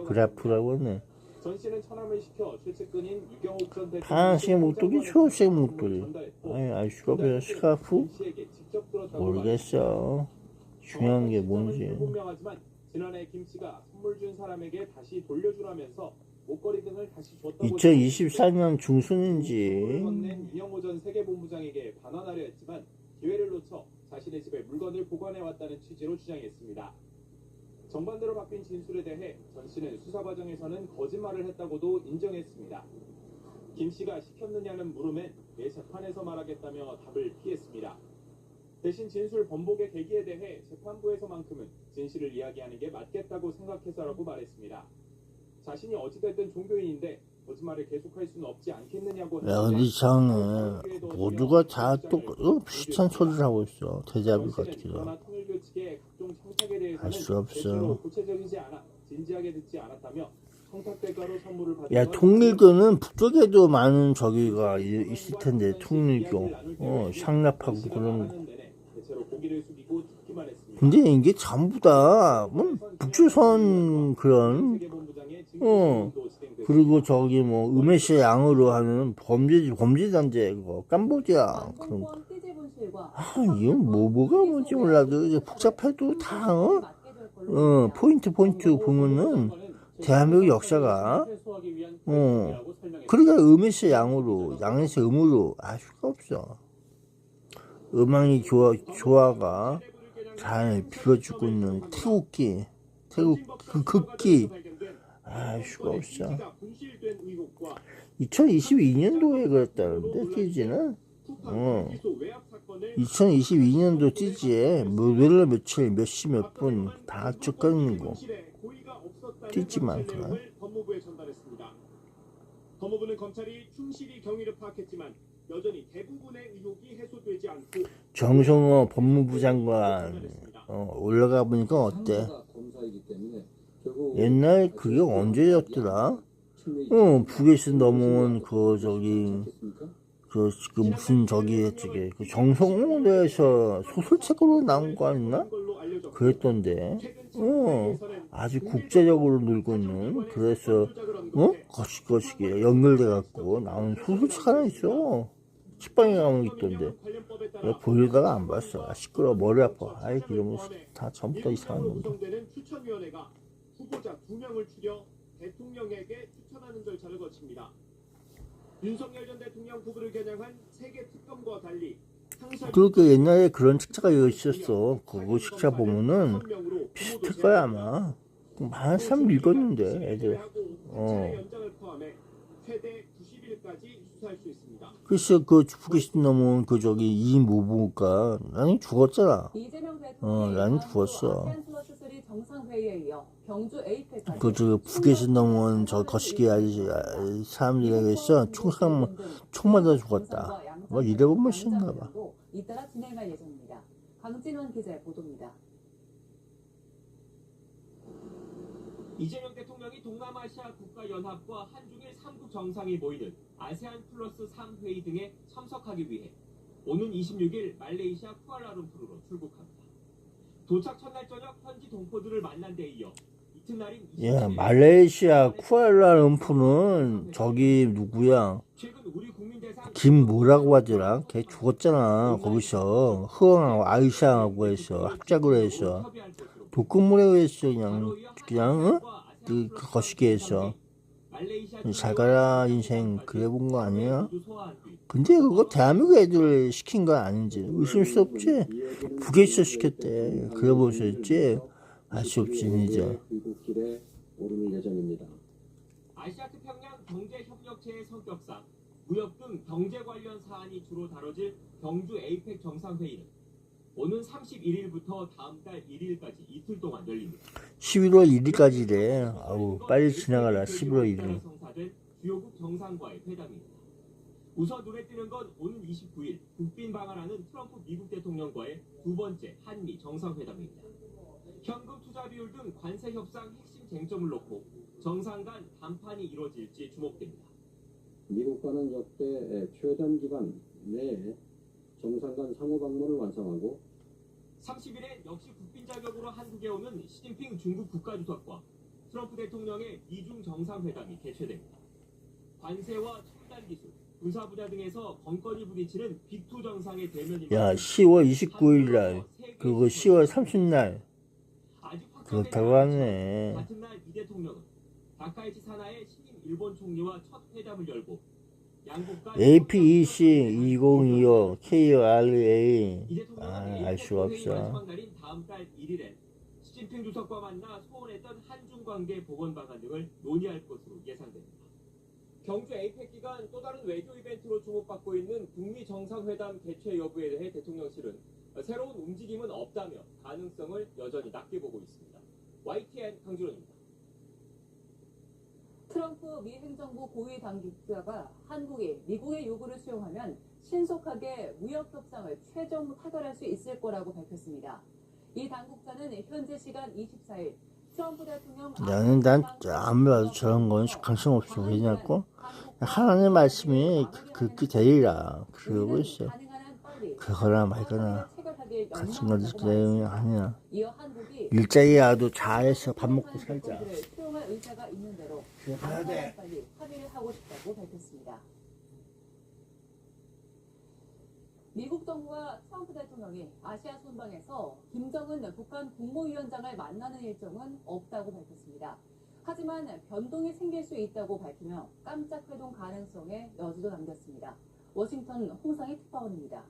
그래프라고 하네.
전 씨는 천함을 시켜 최측근인 유경옥 전 대통령
파란색 목도리, 초록색 목도리. 아니, 알 수가 없어요. 스카프? 모르겠어. 중요한 게 뭔지.
분명하지만 지난해 김 씨가 선물 준 사람에게 다시 돌려주라면서 목걸이 등을 다시 줬다고
2024년 중순인지.
건넨 이영호 전 세계본부장에게 반환하려 했지만 기회를 놓쳐 자신의 집에 물건을 보관해 왔다는 취지로 주장했습니다. 정반대로 바뀐 진술에 대해 전 씨는 수사 과정에서는 거짓말을 했다고도 인정했습니다. 김 씨가 시켰느냐는 물음엔 내 재판에서 말하겠다며 답을 피했습니다. 대신 진술 번복의 계기에 대해 재판부에서만큼은 진실을 이야기하는 게 맞겠다고 생각해서라고 말했습니다. 자신이 어찌됐든 종교인인데 거짓말을 계속할 수는 없지 않겠느냐고.
야, 근데 이상해. 모두가 다 비슷한 소리를 하고 있어. 대자뷰 같기도. 알 수 없어. 야, 통일교는 북쪽에도 많은 저기가 있을 텐데, 통일교. 상납하고 그런 거. 근데 이게 전부 다, 뭐, 북조선 그런, 그리고 저기 뭐 음해시 양으로 하는 범죄단체 그거 캄보디아 그런 거. 이건 뭐가 뭔지 몰라도 이제 복잡해도 다 포인트 보면은 대한민국 역사가 그러니까 음에서 양에서 음으로 알 수가 없어. 음악이 조화가 잘 비워주고 있는 태국 그 극기 알 수가 없어. 2022년도에 그랬다는데 띠지는 2022년도 띠지에 뭐일날 며칠 몇 시 몇 분 다 적혀 있는 거 띠지만 그냥.
법무부는 검찰이 충실히 경위를 파악했지만 여전히 대부분의 의혹이 해소되지 않고
정성호 법무부 장관 올라가 보니까 어때? 옛날 그게 언제였더라? 북에서 넘어온 그 무슨 그 정성호에서 소설책으로 나온 거 아니나? 그랬던데. 아주 국제적으로 늘고 있는 그래서 거시기에 연결돼 갖고 나온 소설책 하나 있어. 책방에 가면 있던데 내가 보려다가 안 봤어. 시끄러워 머리 아파. 아이 그러면 다 전부 다 이상한 놈들.
추천위원회가 후보자 2명을 추려 대통령에게 추천하는 절차를 거칩니다. 윤석열 전 대통령 후보를 겨냥한 세계 특검과 달리
그러니까 옛날에 그런 책자가 있었어. 그거 책자 보면은 비슷할 거야 아마. 많은 사람 읽었는데 애들. 글쎄 그 북에서 넘어온 그 이 모부가 나는 죽었잖아. 나는 죽었어. 그 북에서 넘어온 저 거시기 아저씨 사람들에게 있어 총 맞아 죽었다. 뭐 이래보면 싫은가 봐.
잇따라 진행할 예정입니다. 강진원 기자의 보도입니다.
이재명 대통령이 동남아시아 국가연합과 한중일 3국 정상이 모이는 아세안 플러스 3회의 등에 참석하기 위해 오는 26일 말레이시아 쿠알라룸푸르로 출국합니다. 도착 첫날 저녁 현지 동포들을 만난 데 이어 이튿날인
말레이시아 쿠알라룸푸르는 저기 누구야? 김 뭐라고 하더라? 걔 죽었잖아. 거기서 흐엉하고 아이샤하고 해서 합작으로 해서 독극물에 해서 그냥 그 거시기에서 잘 가라 인생 그래 본 거 아니야? 근데 그거 대한민국 애들 시킨 거 아닌지 의심할 수 없지? 북에서 시켰대. 그래 보셨지? 알 수 없지 이제.
아시아 태평양 경제협력체의 성격상 무역 등 경제 관련 사안이 주로 다뤄질 경주 에이펙 정상회의는 오는 31일부터 다음 달 1일까지 이틀 동안 열립니다.
11월 1일까지래. 아우 빨리 지나가라. 11월 1일.
성사된 주요국 정상과의 회담입니다. 우선 눈에 띄는 건 오는 29일 국빈 방한하는 트럼프 미국 대통령과의 두 번째 한미 정상회담입니다. 현금 투자 비율 등 관세 협상 핵심 쟁점을 놓고 정상 간 담판이 이루어질지 주목됩니다.
미국과는 역대 최단 기간 내에 정상 간 상호 방문을 완성하고
30일에 역시 국빈 자격으로 한국에 오는 시진핑 중국 국가주석과 트럼프 대통령의 미중 정상회담이 개최됩니다. 관세와 첨단 기술, 군사 분야 등에서 건건이 부딪히는 빅2 정상의 대면이
10월 29일 날 그리고 10월 30날 그렇다고 하네.
같은 날 이 대통령은 다카이치 사나의 신임 일본 총리와 첫 회담을 열고
APEC 2025 KRA 알 수가 없어.
마지막 날인 다음 달 1일엔 시진핑 주석과 만나 소원했던 한중 관계 복원 방안 등을 논의할 것으로 예상됩니다. 경주 에이펙 기간 또 다른 외교 이벤트로 주목받고 있는 북미 정상회담 개최 여부에 대해 대통령실은 새로운 움직임은 없다며 가능성을 여전히 낮게 보고 있습니다. YTN 강준호입니다.
트럼프 미 행정부 고위 당국자가 한국이 미국의 요구를 수용하면 신속하게 무역 협상을 최종 타결할 수 있을 거라고 밝혔습니다. 이 당국자는 현재 시간 24일 트럼프 대통령
난 아무리 봐도 저런 건 관심 없어. 왜냐고 하나님의 말씀이 그렇게 되리라 그러고 있어. 그거나 말거나 같은 건 내용이 아니야. 일자리라도 잘해서 밥 먹고 살자.
그래야 돼.
빨리 합의를 하고 싶다고 밝혔습니다. 미국 정부와 트럼프 대통령이 아시아 순방에서 김정은 북한 국무위원장을 만나는 일정은 없다고 밝혔습니다. 하지만 변동이 생길 수 있다고 밝히며 깜짝 회동 가능성에 여지도 남겼습니다. 워싱턴 홍상희 특파원입니다.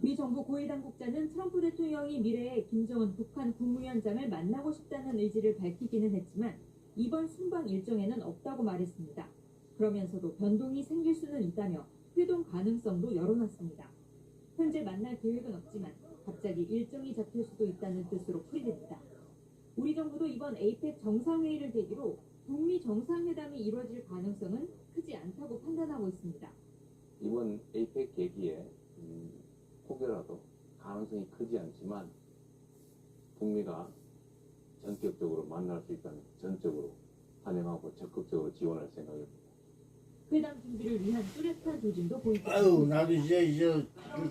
미 정부 고위 당국자는 트럼프 대통령이 미래에 김정은 북한 국무위원장을 만나고 싶다는 의지를 밝히기는 했지만 이번 순방 일정에는 없다고 말했습니다. 그러면서도 변동이 생길 수는 있다며 회동 가능성도 열어놨습니다. 현재 만날 계획은 없지만 갑자기 일정이 잡힐 수도 있다는 뜻으로 풀이됩니다. 우리 정부도 이번 APEC 정상회의를 계기로 북미 정상회담이 이루어질 가능성은 크지 않다고 판단하고 있습니다.
이번 APEC 계기에 혹여라도 가능성이 크지 않지만 북미가 전격적으로 만날 수 있다면 전적으로 환영하고 적극적으로 지원할 생각입니다.
회담 준비를 위한 뚜렷한 조짐도 보이고
아유, 나도 이제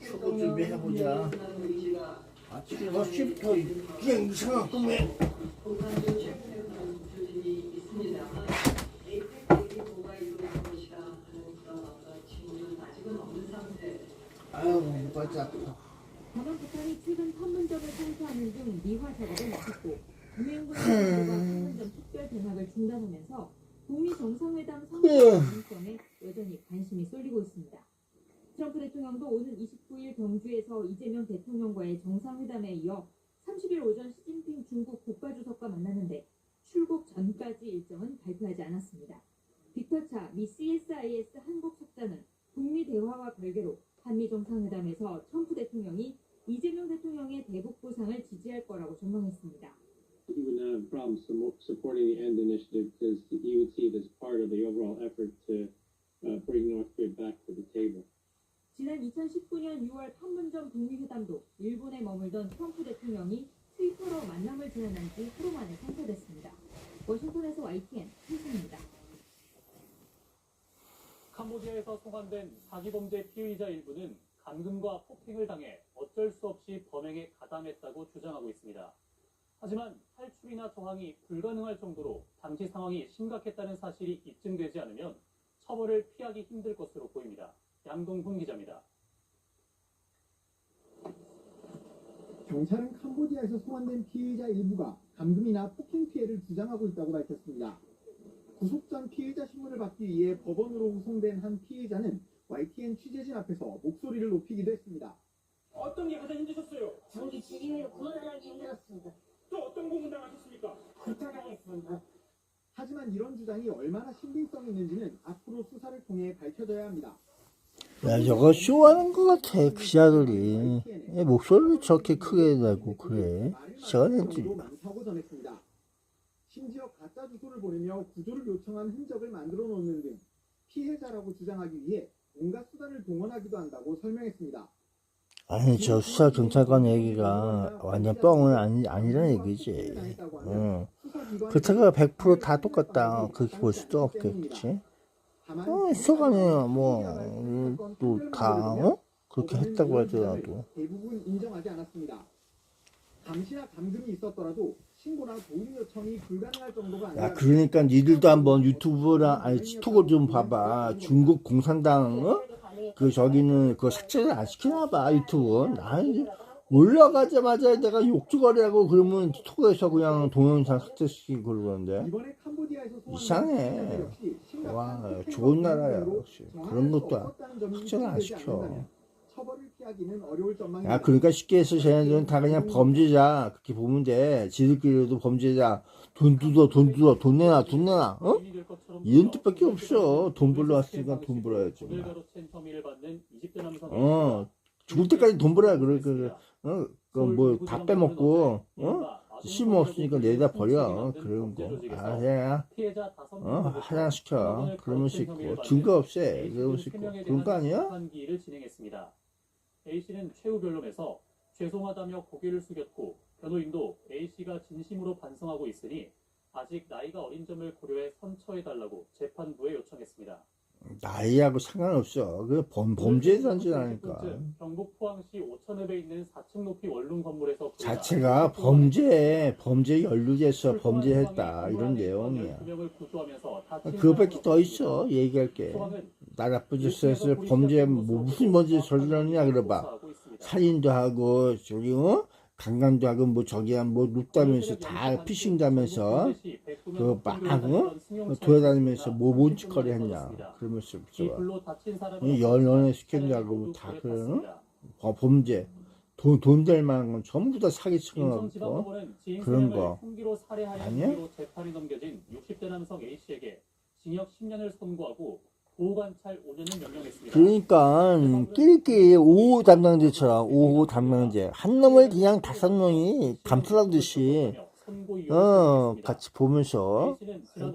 출국 준비해보자. 아침에 6시부터 그냥 이상한 꿈에. 아유, 목까지 아파.
다만 북한이 최근 판문점을 청소하는 등 미화 작업을 마쳤고 유엔군 정부가 판문점 특별 대막을 중단하면서 북미 정상회담 성공 가능성에 여전히 관심이 쏠리고 있습니다. 트럼프 대통령도 오는 29일 경주에서 이재명 대통령과의 정상회담에 이어 30일 오전 시진핑 중국 국가주석과 만나는데 출국 전까지 일정은 발표하지 않았습니다. 빅터차 미 CSIS 한국 석자는 북미 대화와 별개로 한미 정상회담에서 트럼프 대통령이 이재명 대통령의 대북 부상을 지지할 거라고 전망했습니다.
He would not have problems supporting the END initiative because he would see it as part of the overall effort to bring North Korea back to the table.
지난 2019년 6월 판문점 북미회담도 일본에 머물던 트럼프 대통령이 트위터로 만남을 제안한 지 하루 만에 성사됐습니다. 워싱턴에서 YTN 한승입니다.
캄보디아에서 송환된 사기범죄 피의자 일부는 감금과 폭행을 당해 어쩔 수 없이 범행에 가담했다고 주장하고 있습니다. 하지만 탈출이나 저항이 불가능할 정도로 당시 상황이 심각했다는 사실이 입증되지 않으면 처벌을 피하기 힘들 것으로 보입니다. 양동훈 기자입니다.
경찰은 캄보디아에서 송환된 피해자 일부가 감금이나 폭행 피해를 주장하고 있다고 밝혔습니다. 구속 전 피해자 신문을 받기 위해 법원으로 후송된 한 피해자는 YTN 취재진 앞에서 목소리를 높이기도 했습니다.
어떤 게 가장 힘드셨어요?
전기 지짐에서 구조당하기 힘들었습니다.
또 어떤 고문당하셨습니까?
구타당했습니다.
하지만 이런 주장이 얼마나 신빙성이 있는지는 앞으로 수사를 통해 밝혀져야 합니다.
야, 저거 쇼하는 것 같아, 기자들이. 목소리를 저렇게 크게 내고 그래. 시원했지.
많다고 전했습니다. 심지어 가짜 주소를 보내며 구조를 요청한 흔적을 만들어 놓는 등 피해자라고 주장하기 위해 온갖 수단을 동원하기도 한다고 설명했습니다.
아니, 저 수사 경찰관 얘기가 완전 뻥은 아니라는 얘기지. 그렇다고 100% 다 똑같다. 그렇게 볼 수도 없겠지. 수사관이 또 다, 그렇게 했다고 하더라도.
대부분 인정하지 않았습니다. 감시나 감금이 있었더라도 신고나 도움 요청이 불가능할 정도가 아니라.
야, 그러니까 니들도 한번 유튜브랑 틱톡을 좀 봐봐. 중국 공산당, 저기는 그거 삭제를 안 시키나 봐, 유튜브. 난 올라가자마자 내가 욕주거리하고 그러면 틱톡에서 그냥 동영상 삭제시키고 그러는데. 이상해. 와, 좋은 나라야, 역시. 그런 것도 삭제를 안 시켜. 야, 그러니까 쉽게 해서 쟤네들은 다 그냥 범죄자 그렇게 보면 돼. 지들끼리도 범죄자. 돈 내놔, 이런 뜻밖에 없어. 돈 벌러 왔으니까 돈 벌어야지. 죽을 때까지 돈 벌어야 그래. 다 빼먹고, 심 없으니까 내다 버려. 그런 거. 그냥, 하향시켜. 그러면 수 있고. 증거 없애. 그러면 수 있고. 그런 거 아니야?
A씨는 최후 변론에서 죄송하다며 고개를 숙였고 변호인도 A씨가 진심으로 반성하고 있으니 아직 나이가 어린 점을 고려해 선처해달라고 재판부에 요청했습니다.
나이하고 상관없어. 그 범죄에 던지라니까.
경북 포항시 오천읍에 있는 4층 높이 원룸 건물에서
자체가 범죄에 연루돼서 범죄했다 이런 내용이야. 그거밖에 더 있어 얘기할 게. 나 나쁜 짓을 해서 범죄 뭐 무슨 범죄 저질렀냐 그래봐. 살인도 하고 저기 강간도 하고 뭐 저기야 뭐 눕다면서 다 피싱다면서 그막 돌아다니면서 뭐 뭔 짓거리 했냐 그러면서 연애 시켰냐고 다 그러는 범죄 돈 될 만한 건 전부 다 사기치고 그런 거 아니야?
재판이 넘겨진 60대 남성 A씨에게 징역 10년을 선고하고 보호관찰 5년을 명령했습니다.
그러니까 끼리끼리 5호 담당자처럼 5호 담당자 한 놈을 그냥 5명이 감싸듯이 같이 보면서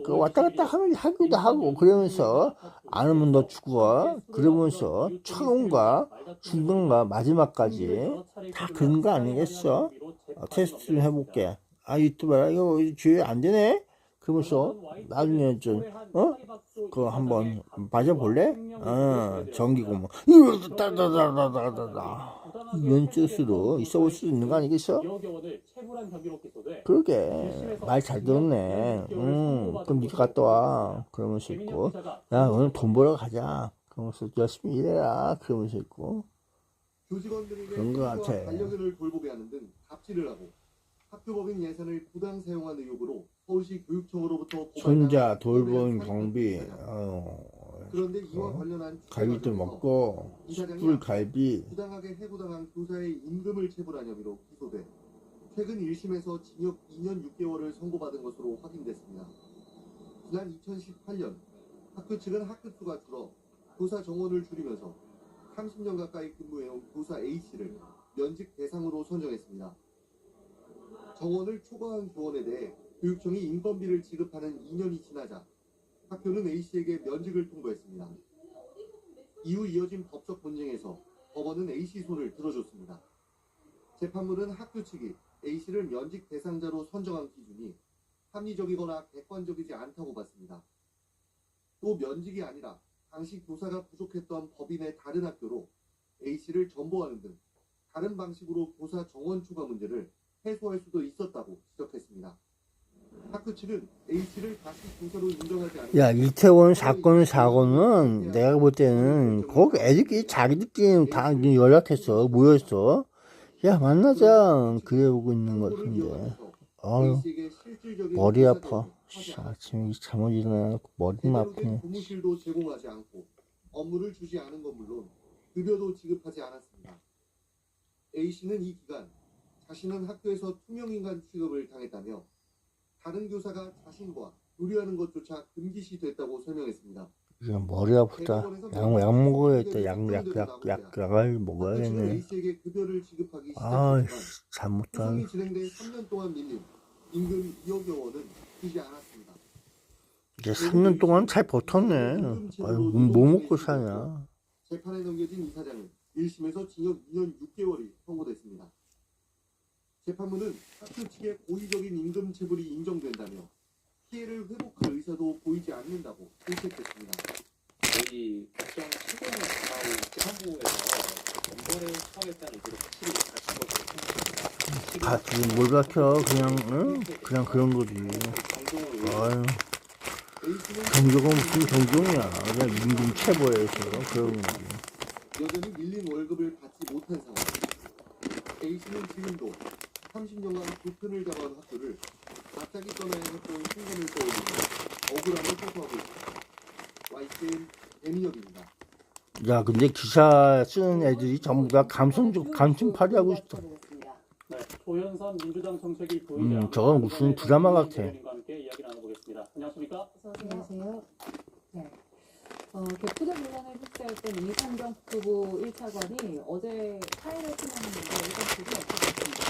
그 왔다 갔다 하기도 하고 그러면서 안 오면 너 죽어 그러면서 처음과 중간과 마지막까지 다 그런 거 아니겠어? 테스트 좀 해볼게. 아 유튜브라 이거 주의 안 되네? 그러면서 나중에 좀 그거 한번 맞아볼래? 전기고 뭐 따다다다다다다 이런 뜻으로 있어볼 수 있는 거 아니겠어? 그러게 말 잘 들었네. 그럼 니가 갔다 와 그러면서 있고 야 오늘 돈 벌어 가자 그러면서 열심히 일해라 그러면서 있고
교직원들에게
그런 거 같아.
반려견을 돌보게 하는 등 갑질을 하고 학교법인 예산을 부당 사용한 의혹으로 서울시 교육청으로부터
손자 돌봄 경비
그런데 이와 관련한
갈비도 먹고 숯불갈비
부당하게 해고당한 교사의 임금을 체불한 혐의로 기소돼 최근 1심에서 징역 2년 6개월을 선고받은 것으로 확인됐습니다. 지난 2018년 학교 측은 학급수가 줄어 교사 정원을 줄이면서 30년 가까이 근무해온 교사 A씨를 면직 대상으로 선정했습니다. 정원을 초과한 교원에 대해 교육청이 인건비를 지급하는 2년이 지나자 학교는 A씨에게 면직을 통보했습니다. 이후 이어진 법적 분쟁에서 법원은 A씨 손을 들어줬습니다. 재판부는 학교 측이 A씨를 면직 대상자로 선정한 기준이 합리적이거나 객관적이지 않다고 봤습니다. 또 면직이 아니라 당시 교사가 부족했던 법인의 다른 학교로 A씨를 전보하는 등 다른 방식으로 교사 정원 추가 문제를 해소할 수도 있었다고 지적했습니다. 학교 측은 A씨를 다시 교사로 인정하지 않은
야 이태원 사건은 내가 볼 때는 거기 애들끼리 자기들끼리 다 연락해서 모였어. 야 만나자 그래 보고 있는 것 같은데 아유 머리 아파. 아침에 잠을 일어나고 머리만 아프네.
고무실도 제공하지 않고 업무를 주지 않은 건 물론 급여도 지급하지 않았습니다. A씨는 이 기간 자신은 학교에서 투명인간 취급을 당했다며 다른 교사가 자신과 교류하는 것조차 금기시 됐다고 설명했습니다.
그냥 머리 아프다. 약 먹어야겠다. 약을 먹어야겠네.
A씨에게 급여를 지급하기
아,
시작했지만
잘못한.
소송이 진행돼 3년 동안 밀린 임금 2억여 원은 주지 않았습니다.
이제 3년 동안 잘 버텼네. 아유, 뭐 먹고 사냐.
재판에 넘겨진 이 사장은 1심에서 징역 2년 6개월이 선고됐습니다. 재판부는 학교 측의 고의적인 임금 체불이 인정된다며 피해를 회복할 의사도 보이지 않는다고 질책했습니다.
저희 국정 최고위원 재판부에서 검거를 처하겠다는 의지를 확실히 밝힌 것으로
뭘 밝혀. 그냥 그런 거지. 아유. 경종은 무슨 경종이야. 그냥 임금 체벌해서 그런 거지.
여전히 밀린 월급을 받지 못한 상황. A씨는 지금도 30년간 두 편을 잡아온 학교를 갑자기 떠나야 했던 순간을 떠올리며 억울함을 호소하고 있습니다. YTN 배민혁입니다.
야 근데 기사 쓰는 애들이 전부 다 감성팔이 하고 있어.
네, 조현선 민주당 정책위 부의장
저건 무슨 드라마 같아.
함께 이야기 나눠보겠습니다. 안녕하십니까?
안녕하세요. 네. 개투자 논란을 휩싸였던 이상경 후보 1차관이 어제 사의를 표명했는데 이번 부분 어떻게 보십니까?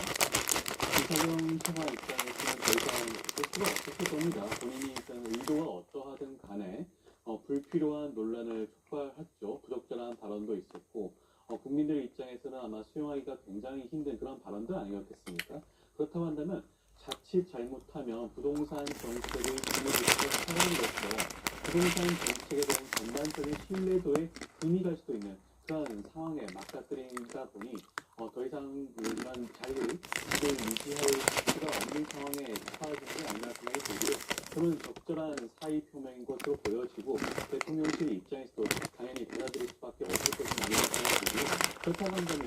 이상경 차관 입장에서는 더 이상 볼 수가 없었을 겁니다. 본인이 의도가 어떠하든 간에 불필요한 논란을 촉발했죠. 부적절한 발언도 있었고 국민들 입장에서는 아마 수용하기가 굉장히 힘든 그런 발언들 아니었겠습니까? 그렇다고 한다면 자칫 잘못하면 부동산 정책을 진행하는 것으로 부동산 정책에 대한 전반적인 상황에 맞닥뜨리다 보니 더 이상 이런 자리를 유지할 수가 없는 상황에 처해지는 게 아니라 생각이 들고요. 저는 적절한 사의 표명인 것으로 보여지고 대통령실 입장에서도 당연히 받아들일 수밖에 없을 것이 아니라 생각이 들고요. 그렇다고 한다면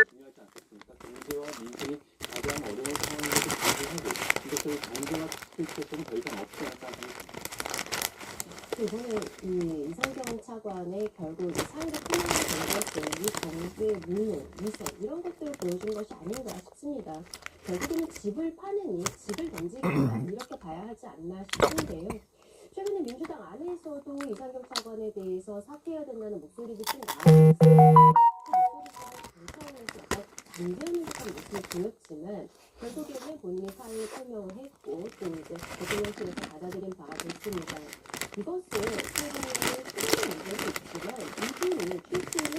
중요하지 않겠습니까? 경제와 민생이 가장 어려운 상황임에도 불구하고 이것을 정쟁화시킬 필요성은 더 이상 없지 않을까 생각합니다.
이번에 이상경 차관의 결국 사회적 통합이 된 것은 이 정부의 무능, 위선 이런 것들을 보여준 것이 아닌가 싶습니다. 결국에는 집을 파느니 집을 던지겠다 이렇게 봐야 하지 않나 싶은데요. 최근에 민주당 안에서도 이상경 차관에 대해서 사퇴해야 된다는 목소리도 좀 나오고 있습니다. 그 목소리가 약간 반대하는 듯한 모습을 보였지만 결국에는 본인이 사의를 표명을 했고 또 이제 대통령실에서 받아들인 바가 됐습니다. 이것은 최근에 크게 문제도 있지만 이분이 출신이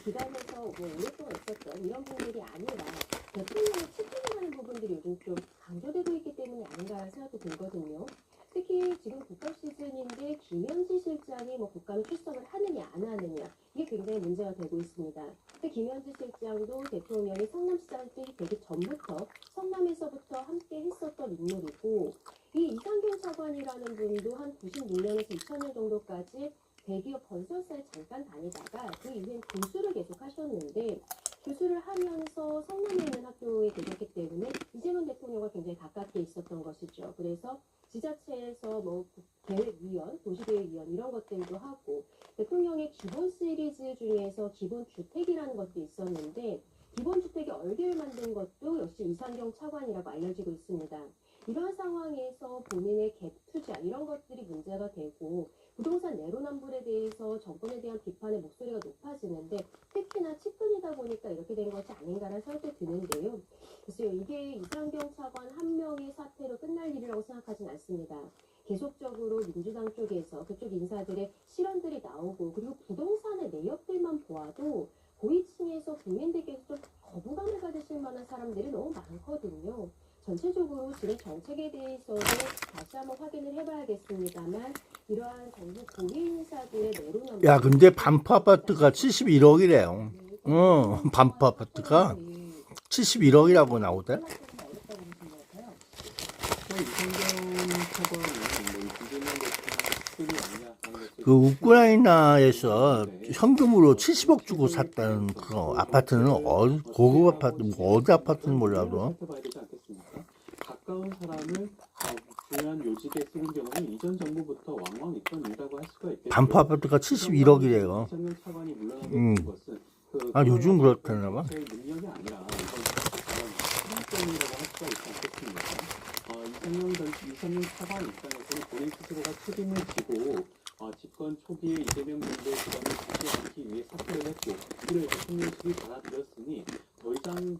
기관에서 오랫동안 있었던 이런 분들이 아니라 대통령을 측근하는 부분들이 요즘 좀 강조되고 있기 때문이 아닌가 생각도 들거든요. 특히 지금 국감 시즌인데 김현지 실장이 국감에 출석을 하느냐 안 하느냐 이게 굉장히 문제가 되고 있습니다. 김현지 실장도 대통령이 성남시장이 되기 전부터 성남에서부터 함께 했었던 인물이고 이 이상경 차관이라는 분도 한 96년에서 2000년 정도까지 대기업 건설사에 잠깐 다니다가 그 이후엔 교수를 계속 하셨는데 교수를 하면서 성남에 있는 학교에 계셨기 때문에 이재명 대통령과 굉장히 가깝게 있었던 것이죠. 그래서 지자체에서 계획위원, 도시계획위원 이런 것들도 하고 대통령의 기본 시리즈 중에서 기본주택이라는 것도 있었는데 기본주택의 얼개를 만든 것도 역시 이상경 차관이라고 알려지고 있습니다. 이러한 상황에서 본인의 갭 투자 이런 것들이 문제가 되고 부동산 내로남불에 대해서 정권에 대한 비판의 목소리가 높아지는데 특히나 측근이다 보니까 이렇게 된 것이 아닌가라는 생각도 드는데요. 글쎄요, 이게 이상경 차관 한 명의 사태로 끝날 일이라고 생각하진 않습니다. 계속적으로 민주당 쪽에서 그쪽 인사들의 실언들이 나오고 그리고 부동산의 내역들만 보아도 고위층에서 국민들께서 좀 거부감을 가지실 만한 사람들이 너무 많거든요. 전체적으로 지금 정책에 대해서도 다시 한번 확인을 해봐야겠습니다만 이러한 정부 고위 인사들의 내로남불
야, 근데 반포 아파트가 71억이래요. 반포 아파트가 71억이라고 나오대. 그 우크라이나에서 현금으로 70억 주고 샀다는 그 아파트는 고급 아파트, 어디 아파트는 몰라도.
가까운 사람을 중요한 요직에 쓰는 경우는 이전 정부부터 왕왕 있던 일이라고 할 수가 있겠죠.
반포 아파트가 71억이래요.
이상경 차관이 물러나게 것은
요즘 그렇다나 봐.
능력이 아니라 이건 수준점이라고 할 수가 있지 않겠습니까? 이상경 차관 입장에서는 본인 스스로가 책임을 지고 집권 초기에 이재명 정부의 부담을 주지 않기 위해 사퇴를 했고 이를 대통령실이 받아들였으니 더 이상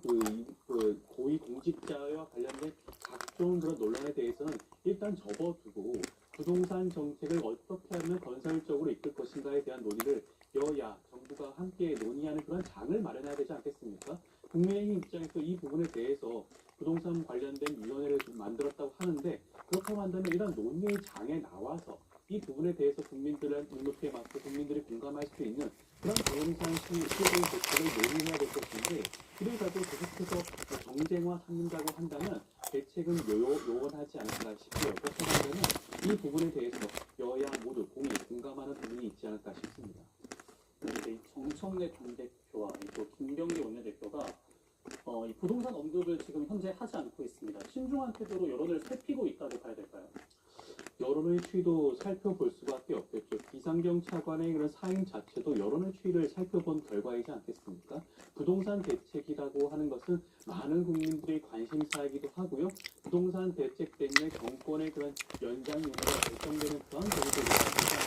그 고위 공직자와 관련된 각종 그런 논란에 대해서는 일단 접어두고 부동산 정책을 어떻게 하면 건설적으로 이끌 것인가에 대한 논의를 여야 정부가 함께 논의하는 그런 장을 마련해야 되지 않겠습니까? 국민의힘 입장에서 이 부분에 대해서 부동산 관련된 위원회를 좀 만들었다고 하는데 그렇다고 한다면 이런 논의의 장에 나와서 이 부분에 대해서 국민들의 눈높이에 맞고 국민들이 공감할 수 있는 그런 부동산 시장 대책을 논의해야 될 것인데 이를 가지고 계속해서 정쟁화 삼는다고 한다면 대책은 요원하지 않을까 싶고요. 그렇다고 한다면 이 부분에 대해서 여야 모두 공감하는 부분이 있지 않을까 싶습니다.
이 정청래 당대표와 또 김병기 원내대표가 이 부동산 언급을 지금 현재 하지 않고 있습니다. 신중한 태도로 여론을 살피고 있다고 봐야 될까요?
여론의 추이도 살펴볼 수밖에 없겠죠. 이상경 차관의 그런 사인 자체도 여론의 추이를 살펴본 결과이지 않겠습니까? 부동산 대책이라고 하는 것은 많은 국민들의 관심사이기도 하고요. 부동산 대책 때문에 정권의 그런 연장 요구가 결정되는 그런 경우도 있습니다.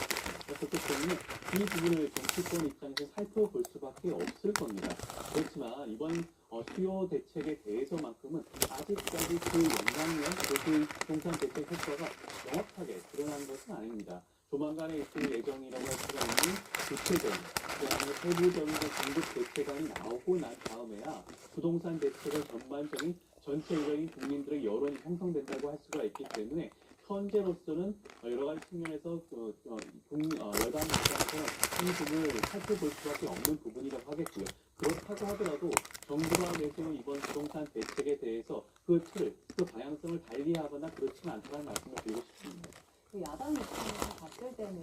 그렇기 때문에 이 부분을 정치권 입장에서 살펴볼 수밖에 없을 겁니다. 그렇지만 이번 수요 대책에 대해서만큼은 아직까지 그 영향력, 그 부동산 대책 효과가 명확하게 드러난 것은 아닙니다. 조만간에 있을 예정이라고 할 수가 있는 구체적인, 그다음에 세부적인 긴급 대책안이 나오고 난 다음에야 부동산 대책을 전반적인 전체적인 국민들 사람들의 여론이 형성된다고 할 수가 있기 때문에 현재로서는 여러 가지 측면에서 여당 입장에서는 이 부분을 살펴볼 수밖에 없는 부분이라고 하겠고요. 그렇다고 하더라도 정부가 내세운 이번 부동산 대책에 대해서 그 틀을, 그 방향성을 달리하거나 그렇지는 않다는 말씀을 드리고 싶습니다.
그 야당 입장에서 봤을 때는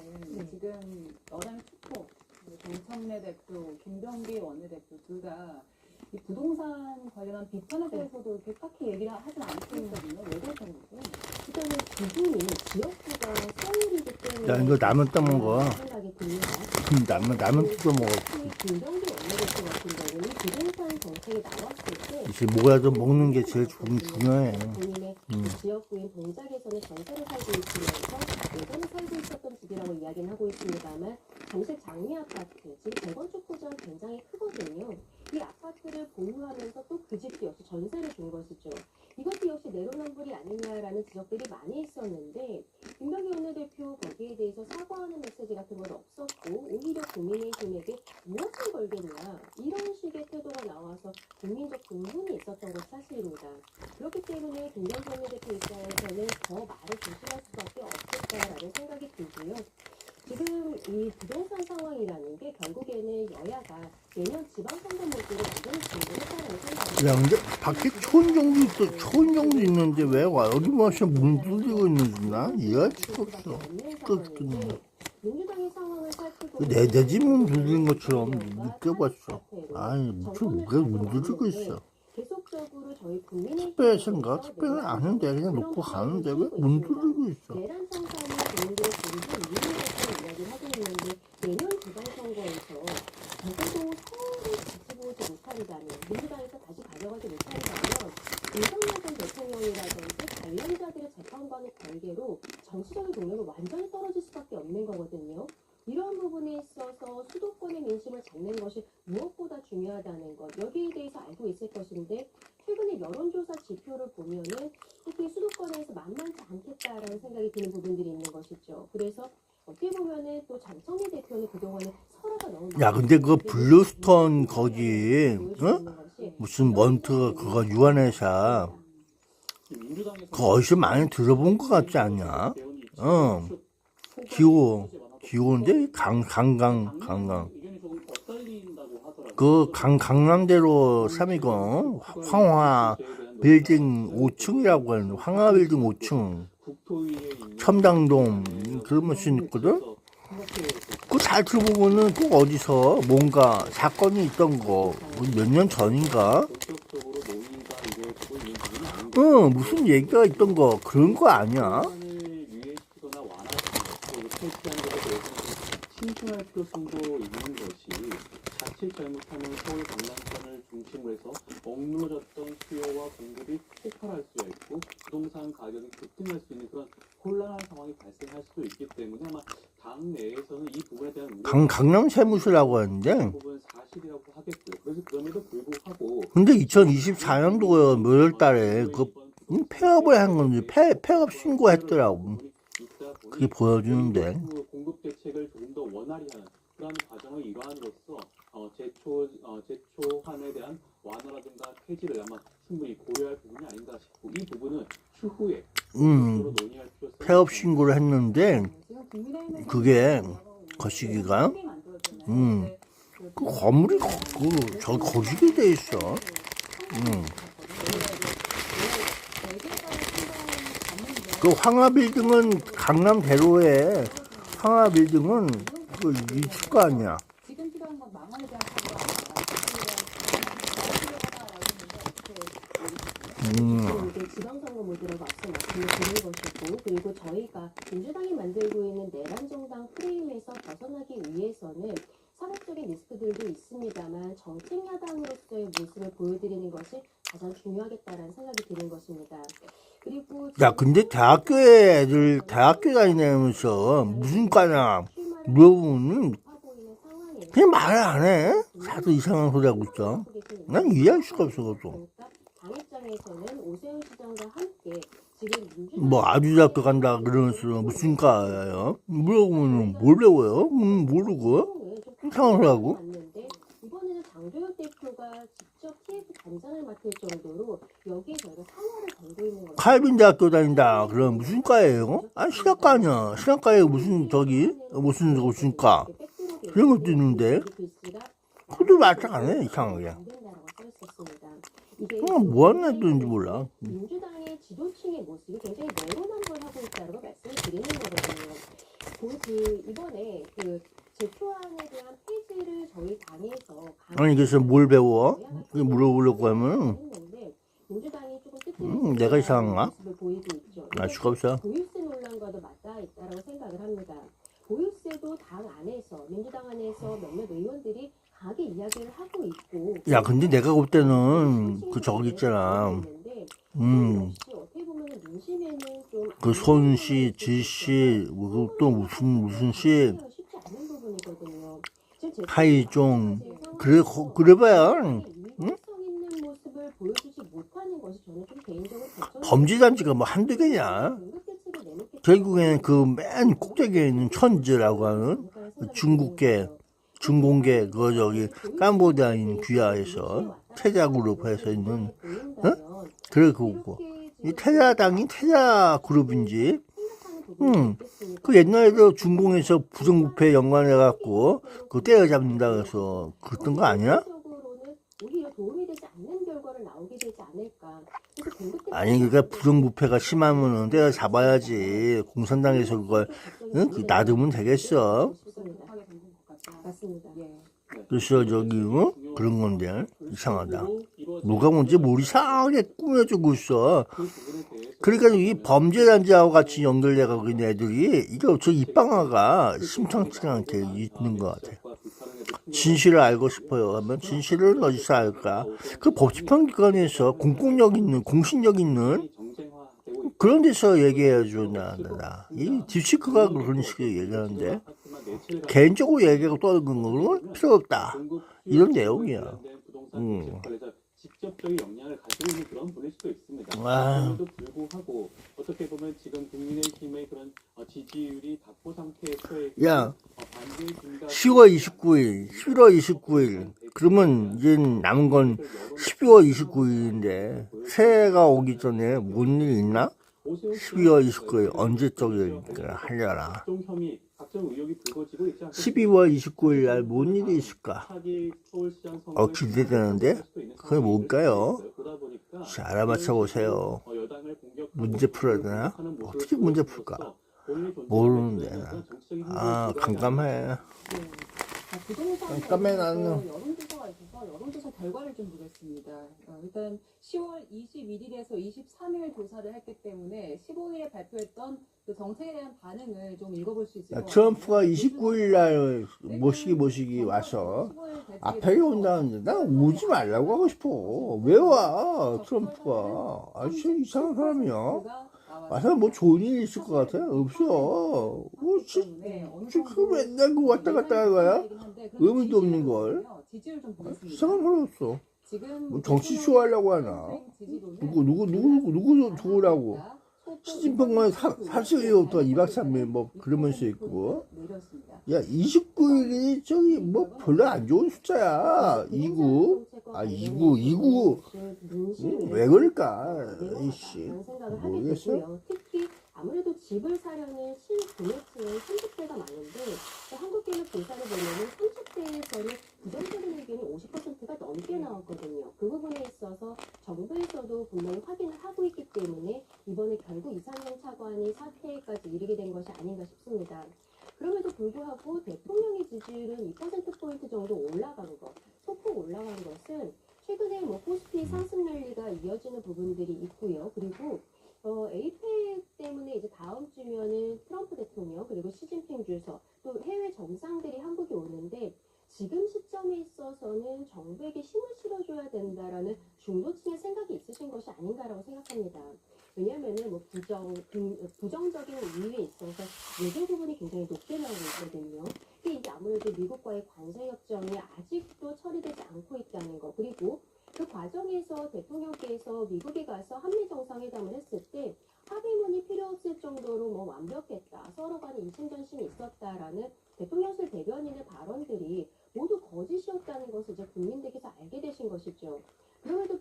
지금 여당 투표, 정청래 대표, 김병기 원내대표 둘 다 이 부동산 관련한 비판에 대해서도 이렇게 딱히 얘기를 하진 않고 있거든요. 왜 그렇다는 거죠?
일단은 그분이 지역구가 서울이기 때문에
야, 이거 라면 떠먹어.
생각이 듭니다.
라면 뜯어 먹어.
김병기 원내대표 같은 경우는 부동산 정책이 나왔을 때
이제 뭐라도 먹는 게 제일 중요해.
본인의 그 지역구인 동작에서는 전세를 살고 있으면서 예전에 살고 있었던 집이라고 이야기는 하고 있습니다만 잠실 장미 아파트, 지금 재건축 포장 굉장히 크거든요. 이 아파트를 보유하면서 또 그 집도 역시 전세를 준 것이죠. 이것도 역시 내로남불이 아니냐라는 지적들이 많이 있었는데 김병기 원내대표 거기에 대해서 사과하는 메시지 같은 건 없었고 오히려 국민의힘에게 무엇을 걸겠냐 이런 식의 태도가 나와서 국민적 분분이 있었던 것이 사실입니다. 그렇기 때문에 김병기 원내대표 입장에서는 더 말을 조심할 수밖에 없을까라는 생각이 들고요. 지금 이 부동산 상황이라는 게 결국에는 여야가 내년 지방선거 모드로 완전히 진행했다는 생각이
야, 근데 밖에 초인종도 있어. 초인종도 있는데 왜 와? 어김없이 문 뚫리고 있는지 나 이해할 수가 없어.
민주당의 상황을 살피고
내 집 문 뚫린 것처럼 느껴봤어. 아니, 무슨 누가 문 뚫리고 있어.
계속적으로 저희 국민의
특별해서인가? 특별은 아닌데 그냥 놓고 가는데 왜 문 뚫리고 있어?
내란 청산이 국민들의 공부 이유에 이야기를 하고 있는데 내년 지방선거에서 적어도 서울을 지지보지 못한다면 민주당에서 다시 가져가지 못한다면 윤석열 전 대통령이라든지 관련자들의 재판과는 별개로 정치적인 동력은 완전히 떨어질 수밖에 없는 거거든요. 이러한 부분에 있어서 수도권의 민심을 잡는 것이 무엇보다 중요하다는 것 여기에 대해서 알고 있을 것인데 최근에 여론조사 지표를 보면은 특히 수도권에서 만만치 않겠다라는 생각이 드는 부분들이 있는 것이죠. 그래서 어떻게 보면은 또 장청래 대표는 그동안에 설화가 너무
야, 근데 그 블루스톤 거기 무슨 먼트 그거 유한회사 그거 어디서 많이 들어본 것 같지 않냐? 기호인데 강강 그 강남대로 3위고 황화 빌딩 5층이라고 하는 황화 빌딩 5층 첨당동 그런 것이 있거든. 그거 잘 들어보면은 꼭 어디서 뭔가 사건이 있던 거 몇 년 전인가? 무슨 얘기가 있던 거 그런 거 아니야?
신중할 필요성도 있는 것이 자칫 잘못하면 서울 강남권을 중심으로 해서 억눌러졌던 수요와 공급이 폭발할 수가 있고 부동산 가격이 급등할 수 있는 그런 혼란한 상황이 발생할 수도 있기 때문에 아마 당 내에서는 이 부분에 대한
강남 세무서라고 하는데
부분 사실이라고 하겠고요. 그래서 그럼에도 불구하고
근데 2024년도 몇월 달에 그 폐업을 한 건지 폐업 신고했더라고. 그게 보여주는데
공급 대책을 조금 더 원활히 하는 그런 과정의 일환으로서 제초환에 대한 완화라든가 폐지를 아마 충분히 고려할 부분이 아닌가 싶고 이 부분은 추후에 논의할 필요성이
폐업 신고를 했는데 그게 거시기가 그 건물이 저 거시기 돼 있어. 그 황화빌딩은 강남대로에 황화빌딩은 그 있을 거 아니야.
지금 필요한 건 망원에 대한
이게 지방선거 모드라고 앞서 말씀을 드린 것이고 그리고 저희가 민주당이 만들고 있는 내란정당 프레임에서 벗어나기 위해서는 상업적인 리스크들도 있습니다만 정책 야당으로서의 모습을 보여드리는 것이 가장 중요하겠다라는 생각이 드는 것입니다. 그리고
야, 근데 대학교에 애들 대학교 다니면서 무슨 과냐 물어보면 그냥 말을 안 해. 다들 이상한 소리 하고 있어. 난 이해할 수가 없어 그것도.
당 입장에서는 오세훈 시장과 함께 지금
뭐 아주대학교 간다 그러면서 무슨 과예요? 물어보면 뭘 배워요? 모르고 이상한 소리 하고.
이번에는 장도혁 대표가 직접 TF 단장을 맡을 정도로 여기에 저희가 상호를 걸고 있는 거죠.
칼빈 대학교 다닌다. 그럼 무슨 과예요? 아니 신학과 아니야. 신학과에 무슨 무슨 과 그런 것도 있는데 그것도 말짱 안 해. 이상하게. 뭐 하는 애들인지 몰라.
민주당의 지도층의 모습이 굉장히 내로남불하고 있다고 말씀을 드리는 거거든요. 이번에 제초안에 대한 폐지를 저희 당에서
아니 그래서 뭘 배워? 그게 물어보려고 하면
민주당이 조금
내가 이상한가?
모습을 보이고 있죠.
알 수가 없어.
보유세 논란과도 맞닿아 있다고 생각을 합니다. 보유세도 당 안에서 민주당 안에서 몇몇 의원들이 강하게 이야기를 하고 있고.
야 근데 내가 볼 때는 그 저기 있잖아. 그 손씨, 지씨, 또 무슨 씨, 하이종 그래봐야 응? 범죄단체가 뭐 한두 개냐? 결국에는 그 맨 꼭대기에 있는 천지라고 하는 중공계 그 저기 캄보디아인 귀화에서 태자그룹에서 있는 그래 그거고 이 태자당이 태자그룹인지 그 옛날에도 중공에서 부정부패 연관해갖고 그 때려잡는다 그래서 그랬던 거 아니야? 아니 그러니까 부정부패가 심하면은 때려잡아야지. 공산당에서 그걸 놔두면 되겠어. 그래서 저기 그런 건데 이상하다. 누가 뭔지 뭘 이상하게 꾸며주고 있어. 그러니까 이 범죄단체하고 같이 연결돼가고 있는 애들이 이거 저 입방아가 심상치 않게 있는 것 같아. 진실을 알고 싶어요 하면 진실을 어디서 알까? 그 법치판기관에서 공권력 있는 공신력 있는 그런 데서 얘기해야죠. 이 딥시크가 그런 식으로 얘기하는데 개인적으로 얘기하고 떠드는 거는 필요 없다 이런 내용이야.
직접적인 영향을 가지고 있는 그런 분일 수도 있습니다. 그럼에도 불구하고 어떻게 보면 지금 국민의힘의 그런 지지율이 답보 상태에 처해 있고
야 10월 29일, 11월 29일 그러면 이제 남은 건 12월 29일인데 새해가 오기 전에 뭔 일 있나? 12월 29일 언제적이니까 하려라. 12월 29일 날 뭔 일이 있을까? 기대되는데? 그게 뭘까요? 알아맞혀 보세요. 문제 풀어야 되나? 어떻게 문제 풀까? 모르는데. 깜깜해. 깜깜해 나는.
여론조사가 있어서 여론조사 결과를 좀 보겠습니다. 일단 10월 21일에서 23일 조사를 했기 때문에 15일에 발표했던 그 정책에 대한 반응을 좀 읽어볼 수 있을 것 같아요.
트럼프가 29일 날 모시기 와서 앞에 온다는데 난 오지 말라고 하고 싶어. 왜 와 트럼프가? 아주 이상한 사람이야. 와서 뭐 좋은 일이 있을 것 같아? 없어. 지금 맨날 그 왔다 갔다 하는 거야? 의미도 없는 걸. 이상한 사람이었어. 뭐 정치 쇼하려고 하나? 누구 좋으라고? 시진핑만 40일부터 2박 3일 뭐 그러면서 있고. 야 29일이 저기 뭐 별로 안 좋은 숫자야. 29. 왜 그럴까? 이씨 모르겠어.
특히 아무래도 집을 사려는 실구매층은 30대가 많은데 한국기는 조사를 보면은 30대에서는 부정적인 의견이 50%가 넘게 나왔거든요. 그 부분에 있어서 정부에서도 분명히 확인을 하고 있기 때문에 이번에 결국 이상형 차관이 사퇴까지 이르게 된 것이 아닌가 싶습니다. 그럼에도 불구하고 대통령의 지지율은 2%포인트 정도 올라간 것, 소폭 올라간 것은 최근에 코스피 상승 랠리가 이어지는 부분들이 있고요. 그리고 에이펙 때문에 이제 다음 주면은 트럼프 대통령 그리고 시진핑 주석 또 해외 정상들이 한국에 오는데 지금 시점에 있어서는 정부에게 힘을 실어줘야 된다라는 중도층의 생각이 있으신 것이 아닌가라고 생각합니다. 왜냐하면은 부정적인 이유에 있어서 외교 부분이 굉장히 높게 나오고 있거든요. 이게 이제 아무래도 미국과의 관세 협정이 아직도 처리되지 않고 있다는 거 그리고 그 과정에서 대통령께서 미국에 가서 한미 정상회담을 했을 때 합의문이 필요 없을 정도로 완벽했다. 서로 간에 이심전심이 있었다라는 대통령실 대변인의 발언들이 모두 거짓이었다는 것을 이제 국민들께서 알게 되신 것이죠. 그럼에도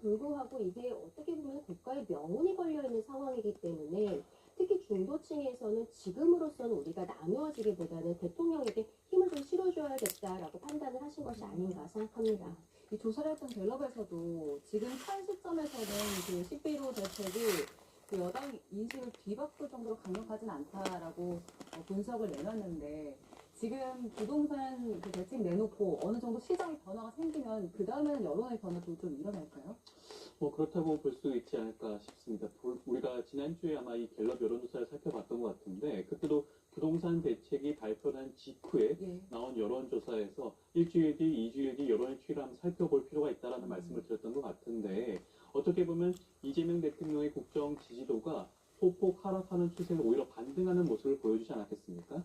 대해서는 지금으로서는 우리가 나누어지기보다는 대통령에게 힘을 좀 실어줘야겠다라고 판단을 하신 것이 아닌가 생각합니다.
이 조사를 했던 갤럽에서도 지금 현 시점에서는 그 11호 대책이 그 여당 인식을 뒤바꿀 정도로 강력하진 않다라고 분석을 내놨는데 지금 부동산 그 대책 내놓고 어느 정도 시장의 변화가 생기면 그 다음에는 여론의 변화도 좀 일어날까요?
뭐 그렇다고 볼 수 있지 않을까 싶습니다. 우리가 지난주에 아마 이 갤럽 여론조사를 살펴봤던 것 같은데 그때도 부동산 대책이 발표된 직후에 나온 여론조사에서 일주일 뒤, 2주일 뒤 여론의 추이를 한번 살펴볼 필요가 있다라는 말씀을 드렸던 것 같은데 어떻게 보면 이재명 대통령의 국정 지지도가 소폭 하락하는 추세는 오히려 반등하는 모습을 보여주지 않았겠습니까?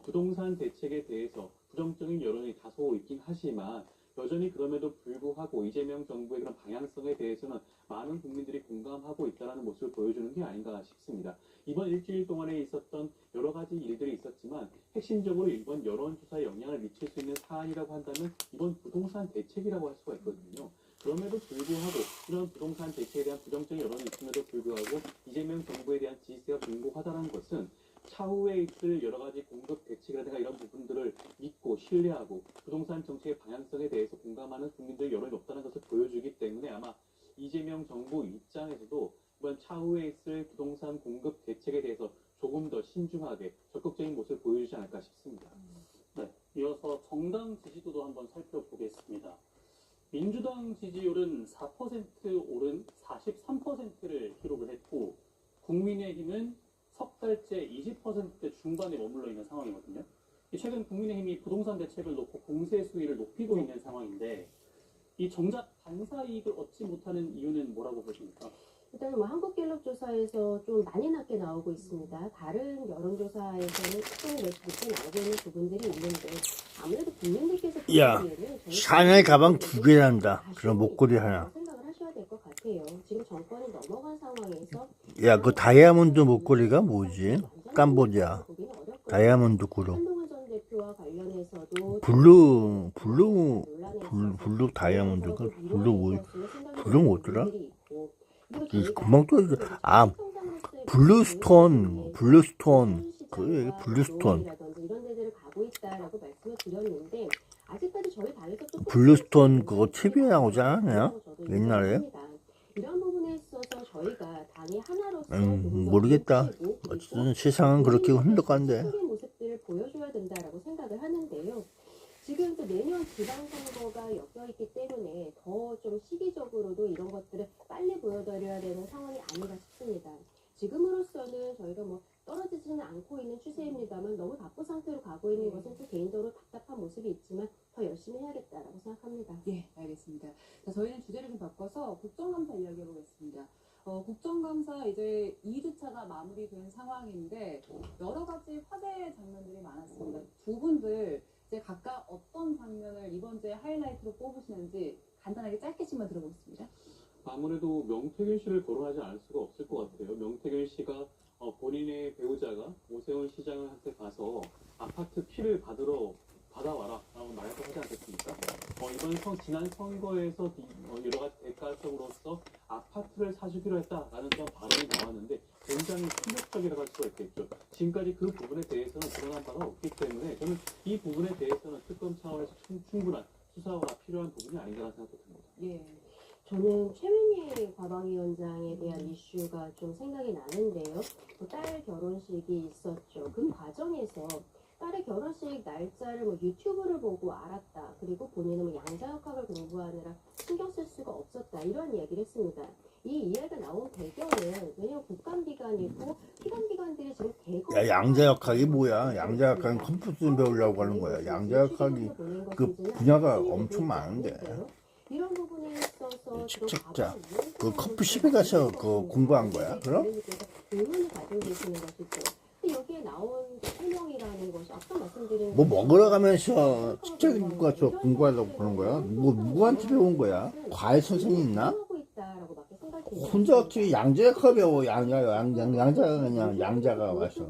부동산 대책에 대해서 부정적인 여론이 다소 있긴 하지만 여전히 그럼에도 불구하고 이재명 정부의 그런 방향성에 대해서는 많은 국민들이 공감하고 있다는 모습을 보여주는 게 아닌가 싶습니다. 이번 일주일 동안에 있었던 여러 가지 일들이 있었지만 핵심적으로 이번 여론조사에 영향을 미칠 수 있는 사안이라고 한다면 이번 부동산 대책이라고 할 수가 있거든요. 그럼에도 불구하고 이런 부동산 대책에 대한 부정적인 여론이 있음에도 불구하고 이재명 정부에 대한 지지세가 붕고하다는 것은 차후에 있을 여러 가지 공급 대책이라든가 이런 부분들을 믿고 신뢰하고 부동산 정책의 방향성에 대해서 공감하는 국민들의 여론이 높다는 것을 보여주기 때문에 아마 이재명 정부 입장에서도 이번 차후에 있을 부동산 공급 대책에 대해서 조금 더 신중하게 적극적인 모습을 보여주지 않을까 싶습니다.
네, 이어서 정당 지지도도 한번 살펴보겠습니다. 민주당 지지율은 4% 오른 43%를 기록을 했고 국민의힘은 석 달째 20%대 중반에 머물러 있는 상황이거든요. 최근 국민의힘이 부동산 대책을 놓고 공세 수위를 높이고 있는 상황인데 이 정작 반사 이익을 얻지 못하는 이유는 뭐라고 보십니까?
일단은 뭐 한국갤럽 조사에서 좀 많이 낮게 나오고 있습니다. 다른 여론조사에서는 특정 높게 나오고 있는 부분들이 있는데 아무래도 국민들께서
야,
보기에는
샤넬 가방 2개 난다. 그럼 목걸이 하나.
생각을 하셔야 될 것 같아요. 지금 정권이 넘어간 상황에서
야, 그 다이아몬드 목걸이가 뭐지? 캄보디아 다이아몬드 그룹.
한동훈 전 대표와 관련해서도
블루 다이아몬드 그 블루 뭐더라? 이 금방 또 블루스톤 그 블루스톤
이런 데들을 가고 있다라고 말씀을 드렸는데 아직까지 저희 당에서 또
블루스톤 그거 TV에 나오지 않았냐? 옛날에?
이런 부분에 있어서 저희가 당이 하나로서
모르겠다. 어쨌든 세상은 그렇게 흘러간대.
모습들을 보여줘야 된다라고 생각을 하는데요. 지금 또 내년 지방선거가 엮여있기 때문에 더 좀 시기적으로도 이런 것들을 빨리 보여드려야 되는 상황이 아닌가 싶습니다. 지금으로서는 저희가 뭐 떨어지지는 않고 있는 추세입니다만 너무 바쁜 상태로 가고 있는 것은 좀 개인적으로 답답한 모습이 있지만 더 열심히 해야겠다라고 생각합니다.
예, 알겠습니다. 자, 저희는 주제를 좀 바꿔서 국정감사 이야기해보겠습니다. 국정감사 이제 2주차가 마무리된 상황인데 여러 가지 화제 장면들이 많았습니다. 두 분들 이제 각각 어떤 장면을 이번 주에 하이라이트로 뽑으시는지 간단하게 짧게씩만 들어보겠습니다.
아무래도 명태균 씨를 거론하지 않을 수가 없을 것 같아요. 명태균 씨가 본인의 배우자가 오세훈 시장한테 가서 아파트 키를 받아와라 라고 말도 하지 않겠습니까? 이번 지난 선거에서 여러 가지 대가성으로서 아파트를 사주기로 했다라는 그런 발언이 나왔는데 굉장히 충격적이라고 할 수가 있겠죠. 지금까지 그 부분에 대해서는 드러난 바가 없기 때문에 저는 이 부분에 대해서는 특검 차원에서 충분한 수사가 필요한 부분이 아닌가라는 생각도 듭니다.
예. 저는 최민희 과방위원장에 대한 이슈가 좀 생각이 나는데요. 딸 결혼식이 있었죠. 그 과정에서 딸의 결혼식 날짜를 뭐 유튜브를 보고 알았다. 그리고 본인은 뭐 양자역학을 공부하느라 신경 쓸 수가 없었다. 이런 이야기를 했습니다. 이 이야기가 나온 배경은 왜냐면 국감기간이고 피감기관들이 지금 대거
야, 양자역학이 뭐야? 양자역학은 컴퓨터 배우려고 하는 거야. 양자역학이 그 분야가 엄청 많은데.
이런 부분에 있어서
책자 그 커피숍에 가서 그 공부한 거야? 그럼?
의문을 가지고 계시는 것이죠. 근데 여기에 나온 해명이라는 것이 아까 말씀드린
뭐 먹으러 가면서 책자 들고 가서 공부하려고 그런 거야? 누구한테 배운 거야? 과외 선생님 있나? 혼자 어떻게 양자역학 배워? 양자가 그냥 양자가 와서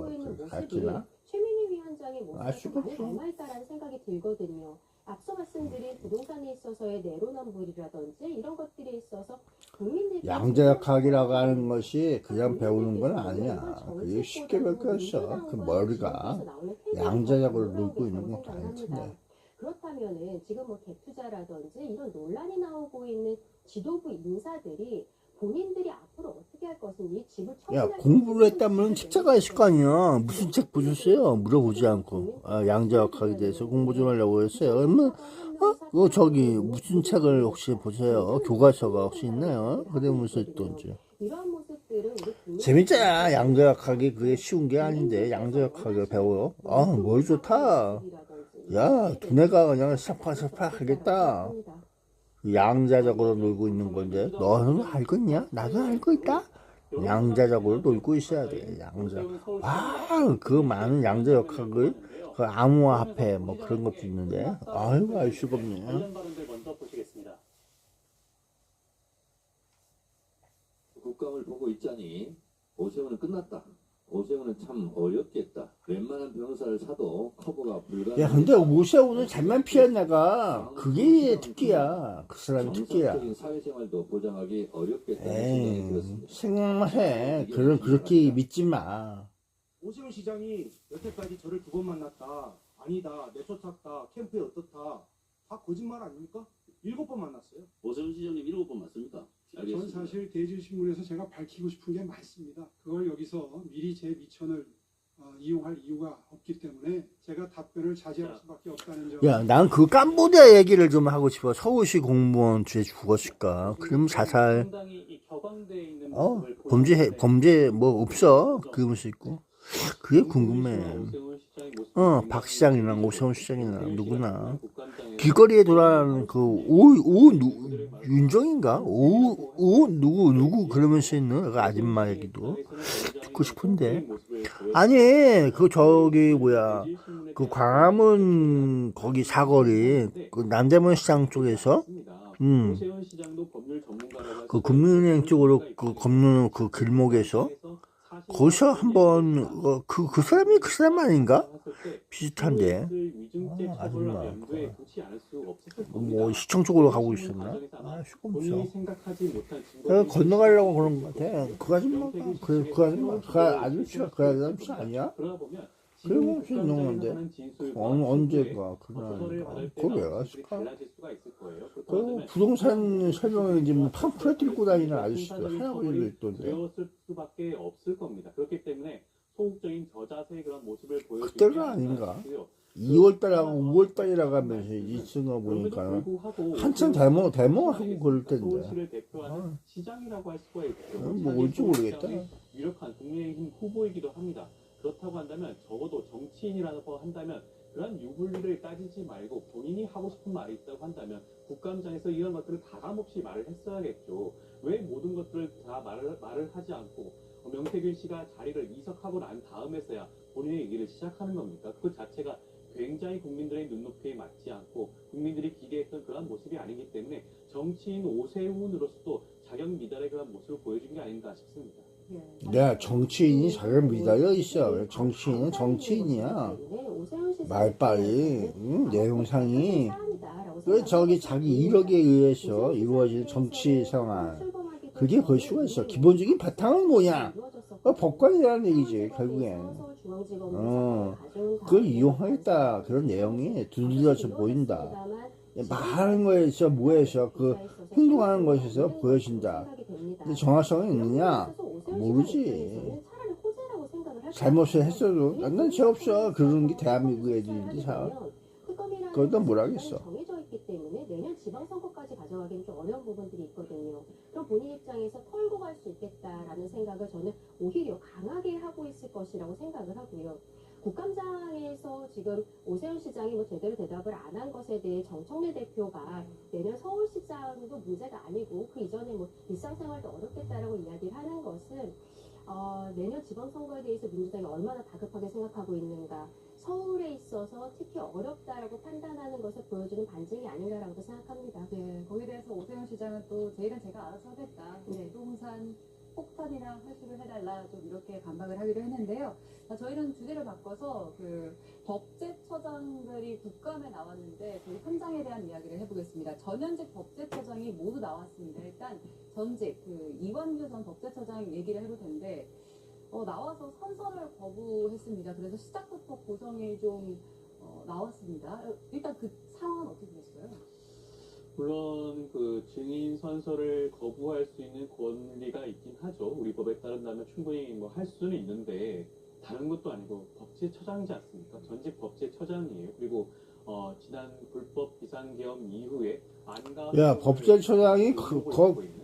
가르치나?
최민희 위원장의 모습이 많이 닮아있다라는 생각이 들거든요. 앞서 말씀드린 부동산에 있어서의 내로남불이라든지 이런 것들에 있어서 국민들께
양자역학이라고 하는 것이 그냥 배우는 건 아니야. 그게 쉽게 배울 게 없어. 그 머리가 양자역으로 놀고 있는 것도 아닐 텐데.
그렇다면은 지금 뭐 갭투자라든지 이런 논란이 나오고 있는 지도부 인사들이 본인들이 앞으로 어떻게 할 것인지 집을
야, 공부를 했다면 책자가 있을 거 아니야. 무슨 책 보셨어요? 물어보지 않고. 아, 양자역학에 대해서 공부 좀 하려고 했어요. 그러면 저기 무슨 책을 혹시 보세요? 교과서가 혹시 있나요? 그러면서 있던지. 재밌잖아. 양자역학이 그게 쉬운 게 아닌데 양자역학을 배워요. 아, 뭘 좋다. 야, 두뇌가 그냥 싹팍싹팍 하겠다. 양자적으로 놀고 있는 건데 너는 알고 있냐? 나도 알고 있다. 양자적으로 놀고 있어야 돼. 양자. 와, 그 많은 양자역학을 그 암호화폐 뭐 그런 것도 있는데 아이고 알 수가 없네.
먼저 보시겠습니다.
국감을 보고 있자니 오세훈은 끝났다. 오세훈은 참 어렵겠다. 웬만한 변호사를 사도 커버가 불가능.
야, 근데 오세훈은 잘만 피한 내가 그게 특기야. 그 사람이 특기야.
정상적인 사회생활도 보장하기 어렵겠다는
에이,
생각이 들었습니다.
생각만 해. 그렇게 믿지 마.
오세훈 시장이 여태까지 저를 2번 만났다. 아니다. 내쫓았다. 캠프에 어떻다. 다 거짓말 아닙니까? 7번 만났어요.
오세훈 시장님 7번 맞습니까?
전 사실 대질신문에서 제가 밝히고 싶은 게 많습니다. 그걸 여기서 미리 제 미천을 이용할 이유가 없기 때문에 제가 답변을 자제할 수밖에 없다는 점.
야, 난 그 캄보디아 얘기를 좀 하고 싶어. 서울시 공무원 죄 죽었을까? 그럼 자살. 범죄 뭐 없어? 그러면서 있고. 그게 궁금해. 박 시장이나 오세훈 시장이나 누구나 길거리에 돌아가는 그 윤정인가? 누구 그러면서 있는 그 아줌마 얘기도 듣고 싶은데. 아니, 그 저기 뭐야, 그 광화문 거기 사거리 그 남대문 시장 쪽에서 그 금융은행 쪽으로 그 건너는 그 길목에서 거기서 한번 그 사람이 그 사람 아닌가? 비슷한데. 아줌마 뭐 시청 쪽으로 가고 있었나? 아, 시끄럽죠. 내가 건너가려고 그런 것 같아. 그 아줌마가 그 아저씨가 그 아저씨 아니야? 그러고 없이 있는데 언제가 그날 그걸 왜 갔을까? 그 부동산 설명에 이제 뭐 팜프렛 들고 다니는 아저씨들 할아버지도 있던데.
되었을 수밖에 없을 겁니다. 그렇기 때문에 소극적인 저자세의 그런 모습을 보여주는
그때가 아닌가? 2월달하고 5월달이라고 하면서 이쓴 거 보니까 한참 데모하고 그럴 텐데.
서울시를 대표하는 시장이라고 할 수가 있죠.
뭐 올지 모르겠다.
유력한 국민의힘 후보이기도 합니다. 그렇다고 한다면 적어도 정치인이라고 한다면 그런 유불리를 따지지 말고 본인이 하고 싶은 말이 있다고 한다면 국감장에서 이런 것들을 가감없이 말을 했어야겠죠. 왜 모든 것들을 다 말을 하지 않고 명태균 씨가 자리를 이석하고 난 다음에서야 본인의 얘기를 시작하는 겁니까? 그 자체가 굉장히 국민들의 눈높이에 맞지 않고 국민들이 기대했던 그런 모습이 아니기 때문에 정치인 오세훈으로서도 자격 미달의 그런 모습을 보여준 게 아닌가 싶습니다.
야, 정치인이 자격 미달려 있어. 정치인은 정치인이야. 말빨이, 내용상이. 왜 저기 자기 이력에 의해서 이루어지는 정치 생활. 그게 볼 수가 있어. 기본적인 바탕은 뭐냐? 법관이라는 얘기지, 결국엔. 그걸 이용하겠다. 그런 내용이 두드려져 보인다. 말하는 거에서, 뭐에서, 그, 행동하는 것에서 보여진다. 근데 정확성이 있느냐? 모르지. 잘못을 했어도, 난 죄 없어. 그러는 게 대한민국 애들인데, 그건 뭘 하겠어.
정해져 있기 때문에 내년 지방선거까지 가져가기는 좀 어려운 부분들이 있거든요. 그럼 본인 입장에서 털고 갈 수 있겠다라는 생각을 저는 오히려 강하게 하고 있을 것이라고 생각을 하고요. 국감장에서 지금 오세훈 시장이 뭐 제대로 대답을 안 한 것에 대해 정청래 대표가 내년 서울시장도 문제가 아니고 그 이전에 뭐 일상생활도 어렵겠다라고 이야기를 하는 것은 내년 지방선거에 대해서 민주당이 얼마나 다급하게 생각하고 있는가, 서울에 있어서 특히 어렵다라고 판단하는 것을 보여주는 반증이 아닌가라고 생각합니다.
네, 거기에 대해서 오세훈 시장은 또 제일은 제가 알아서 하겠다. 부동산 핵폭탄이나 회수를 해달라 좀 이렇게 반박을 하기도 했는데요. 저희는 주제를 바꿔서 그 법제처장들이 국감에 나왔는데 그 현장에 대한 이야기를 해보겠습니다. 전현직 법제처장이 모두 나왔습니다. 일단 전직 그 이완규 전 법제처장 얘기를 해볼 텐데 나와서 선서를 거부했습니다. 그래서 시작부터 고성이 좀 나왔습니다. 일단 그 상황은 어떻게 됐어요?
물론 그 증인 선서를 거부할 수 있는 권리가 있긴 하죠. 우리 법에 따른다면 충분히 뭐 할 수는 있는데 다른 것도 아니고 법제처장이지 않습니까? 전직 법제처장이에요. 그리고 지난 불법 비상계엄 이후에
야, 법제처장이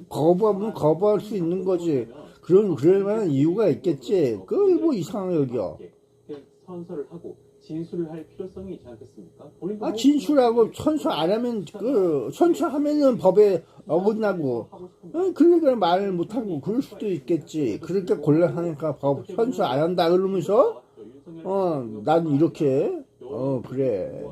거부하면 거부할 수 있는 거지. 그럴 만한 이유가 있겠지. 그걸 뭐 이상하게 여겨.
그냥 선서를 하고 진술을 할 필요성이 있지 않겠습니까?
진술하고 선서 안 하면 선서하면은 법에 어긋나고 그러니까 말을 못하고 그럴 수도 있겠지. 그렇게 곤란하니까 선서 안 한다 그러면서 난 이렇게 그래.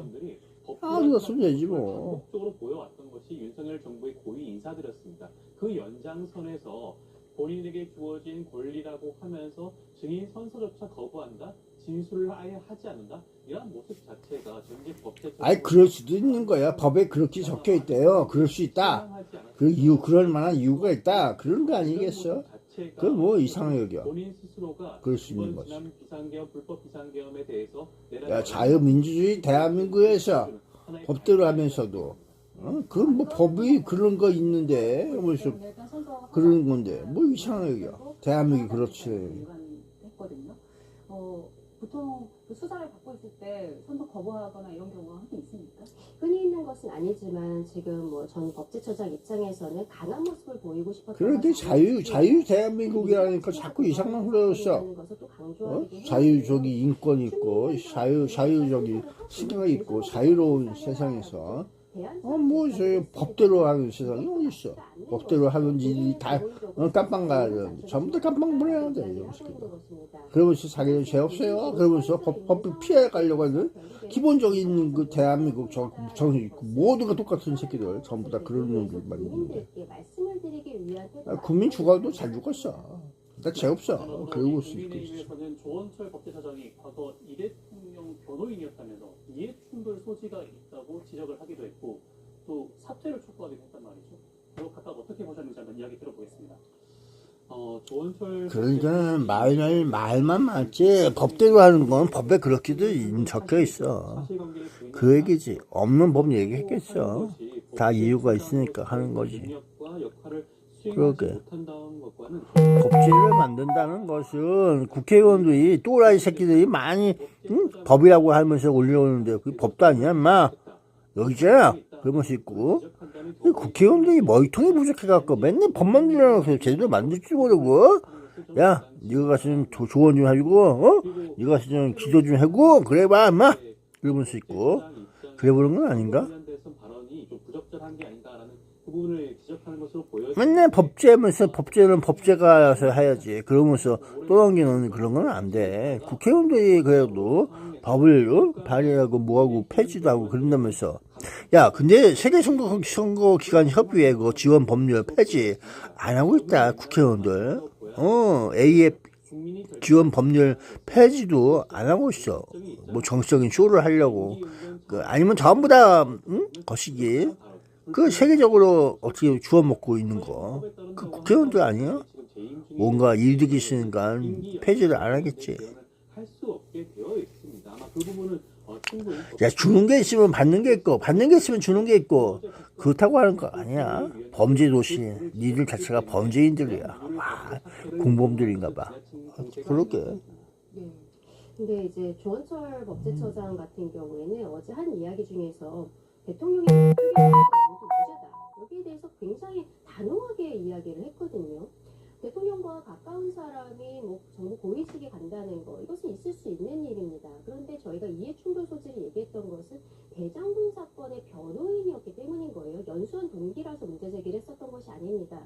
그랬으면 되지 뭐.
반복적으로 보여왔던 것이 윤석열 정부의 고위 인사들이었습니다. 그 연장선에서 본인에게 주어진 권리라고 하면서 증인 선서조차 거부한다? 진술을 아예 하지 않는다? 이런 모습 자체가 전직 법제처장
그럴 수도 있는 거야. 법에 그렇게 적혀 있대요. 그럴 수 있다. 그럴 만한 이유가 있다. 그런 거 아니겠어? 그 뭐 이상하게 여겨.
본인 스스로가
그럴 수 있는 거지.
지난 비상계엄 불법 비상계엄에 대해서
야, 자유민주주의 대한민국에서 법대로 하면서도 그건 뭐 법이 그런 거 있는데 무슨 그런 건데 뭐 이상하게 여겨. 대한민국이 그렇지.
했거든요. 보통 그 수사를 받고 있을 때 선서 거부하거나 이런 경우가 흔히 있습니까?
흔히 있는 것은 아니지만 지금 뭐 전 법제처장 입장에서는 강한 모습을 보이고 싶었던
그렇게 자유 대한민국이라니까 자꾸 이상한 소리였어. 자유적인 인권 있고 자유적인 생각 있고 자유로운 세상에서 뭐 법대로 하는 세상이 어디 있어? 법대로 하는 일이 다 깜빵 가야 돼. 전부 다 깜빵 보내야 돼. 그러면서 자기는 죄 없어요. 그러면서 법 피해 가려고 하는 기본적인 그 대한민국 모두가 똑같은 새끼들 전부 다 그런 놈들만 있는데 국민 죽어도 잘 죽었어. 나 죄 없어. 그러고 수 있고.
국민의힘에서는 조원철 법제처장이 과거 이 대통령 변호인이었다면서 이해충돌 소지가 있다고 지적을 하기도 했고 또 사퇴를 촉구하기도 했단 말이죠. 그리고 각각 어떻게 보셨는지 한번 이야기 들어보겠습니다. 조원철
그러니까 말만 맞지 법대로 하는 건 법에 그렇게도 적혀 있어. 그 얘기지. 없는 법 얘기했겠어. 다 이유가 있으니까 하는 거지. 그러게. 법제를 만든다는 것은 국회의원들이 또라이 새끼들이 많이 법이라고 하면서 올려오는데 그게 법도 아니야 인마. 여기 있잖아. 그러면서 있고 국회의원들이 머리통이 부족해갖고 맨날 법만 들여놔서 제대로 만들 줄 모르고 야 니가 가서 좀 조언 좀 해주고 니가 가서 좀 기도 좀 하고 그래봐 인마. 그러면서 있고 그래보는 건 아닌가? 맨날 법제하면서 법제는 법제가서 해야지. 그러면서 또 넘기는 그런 건 안 돼. 국회의원들이 그래도 법을 발의하고 뭐하고 폐지도 하고 그런다면서. 야 근데 세계선거기관협의회 그 지원 법률 폐지 안 하고 있다 국회의원들. AF 지원 법률 폐지도 안 하고 있어. 뭐 정치적인 쇼를 하려고. 아니면 전부 다 거시기. 그 세계적으로 어떻게 주워 먹고 있는 거. 그 국회의원들 아니야? 뭔가 이득이 있으니까 폐지를 안 하겠지. 야 주는 게 있으면 받는 게 있고 받는 게 있으면 주는 게 있고 그렇다고 하는 거 아니야. 범죄 도시 니들 자체가 범죄인들이야. 공범들인가 봐. 그렇게.
근데 이제 조원철 법제처장 같은 경우에는 어제 한 이야기 중에서 대통령이 모두 무죄다. 여기에 대해서 굉장히 단호하게 이야기를 했거든요. 대통령과 가까운 사람이 뭐 정부 고위직에 간다는 거 이것은 있을 수 있는 일입니다. 그런데 저희가 이해충돌 소지를 얘기했던 것은 대장동 사건의 변호인이었기 때문인 거예요. 연수원 동기라서 문제 제기를 했었던 것이 아닙니다.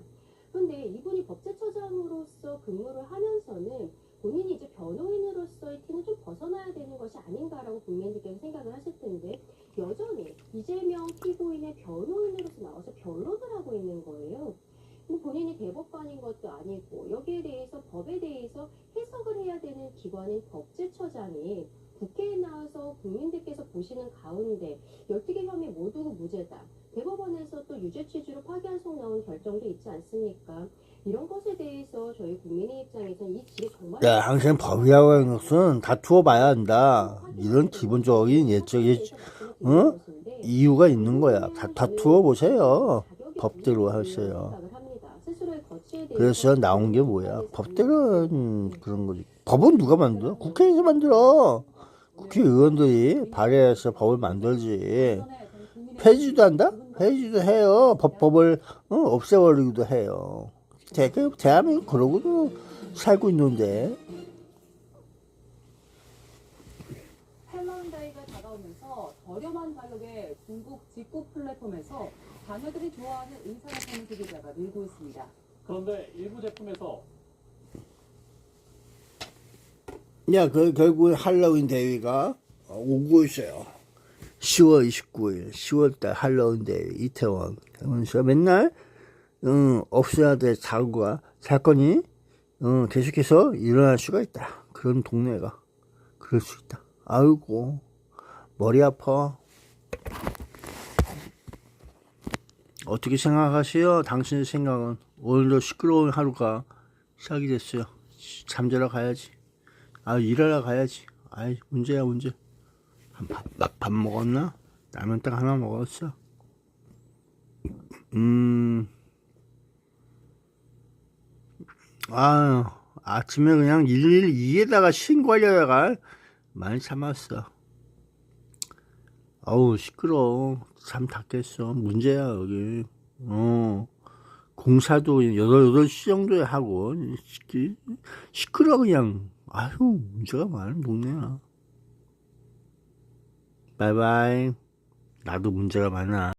그런데 이분이 법제처장으로서 근무를 하면서는 본인이 이제 변호인으로서의 티는 좀 벗어나야 되는 것이 아닌가라고 국민들께서 생각을 하실 텐데 여전히 이재명 피고인의 변호인으로서 나와서 변론을 하고 있는 거예요. 본인이 대법관인 것도 아니고 여기 기관인 법제처장이 국회에 나와서 국민들께서 보시는 가운데 12개 혐의 모두 무죄다. 대법원에서 또 유죄 취지로 파기환송 나온 결정도 있지 않습니까? 이런 것에 대해서 저희 국민의 입장에서는 이 질이 정말
항상 법이라고 하는 것은 다투어 봐야 한다. 이런 기본적인 이유가 있는 거야. 다투어 보세요. 법대로 하세요. 그래서 나온 게 뭐야? 법대로는 그런 거지. 법은 누가 만들어? 국회에서 만들어. 국회의원들이 발의해서 법을 만들지. 폐지도 한다? 폐지도 해요. 법을 없애버리기도 해요. 대한민국 그러고도 살고 있는데.
헬로윈데이가 다가오면서 저렴한 가격의 중국 직구 플랫폼에서 자녀들이 좋아하는 의사나타는 소비자가 늘고 있습니다.
그런데 일부 제품에서
결국은 할로윈 대회가 오고 있어요. 10월 29일, 10월달 할로윈 대회 이태원. 그래서 맨날 없어야 될 사건이 계속해서 일어날 수가 있다. 그런 동네가 그럴 수 있다. 아이고 머리 아파. 어떻게 생각하세요? 당신의 생각은. 오늘도 시끄러운 하루가 시작이 됐어요. 잠자러 가야지. 일하러 가야지. 문제야 문제. 밥 먹었나? 라면 딱 하나 먹었어. 아침에 그냥 112에다가 신고하려다가 많이 참았어. 시끄러워. 잠 다 깼어. 문제야 여기. 공사도 8시 정도에 하고 시끄러워 그냥. 문제가 많은 동네야. 바이바이. 나도 문제가 많아.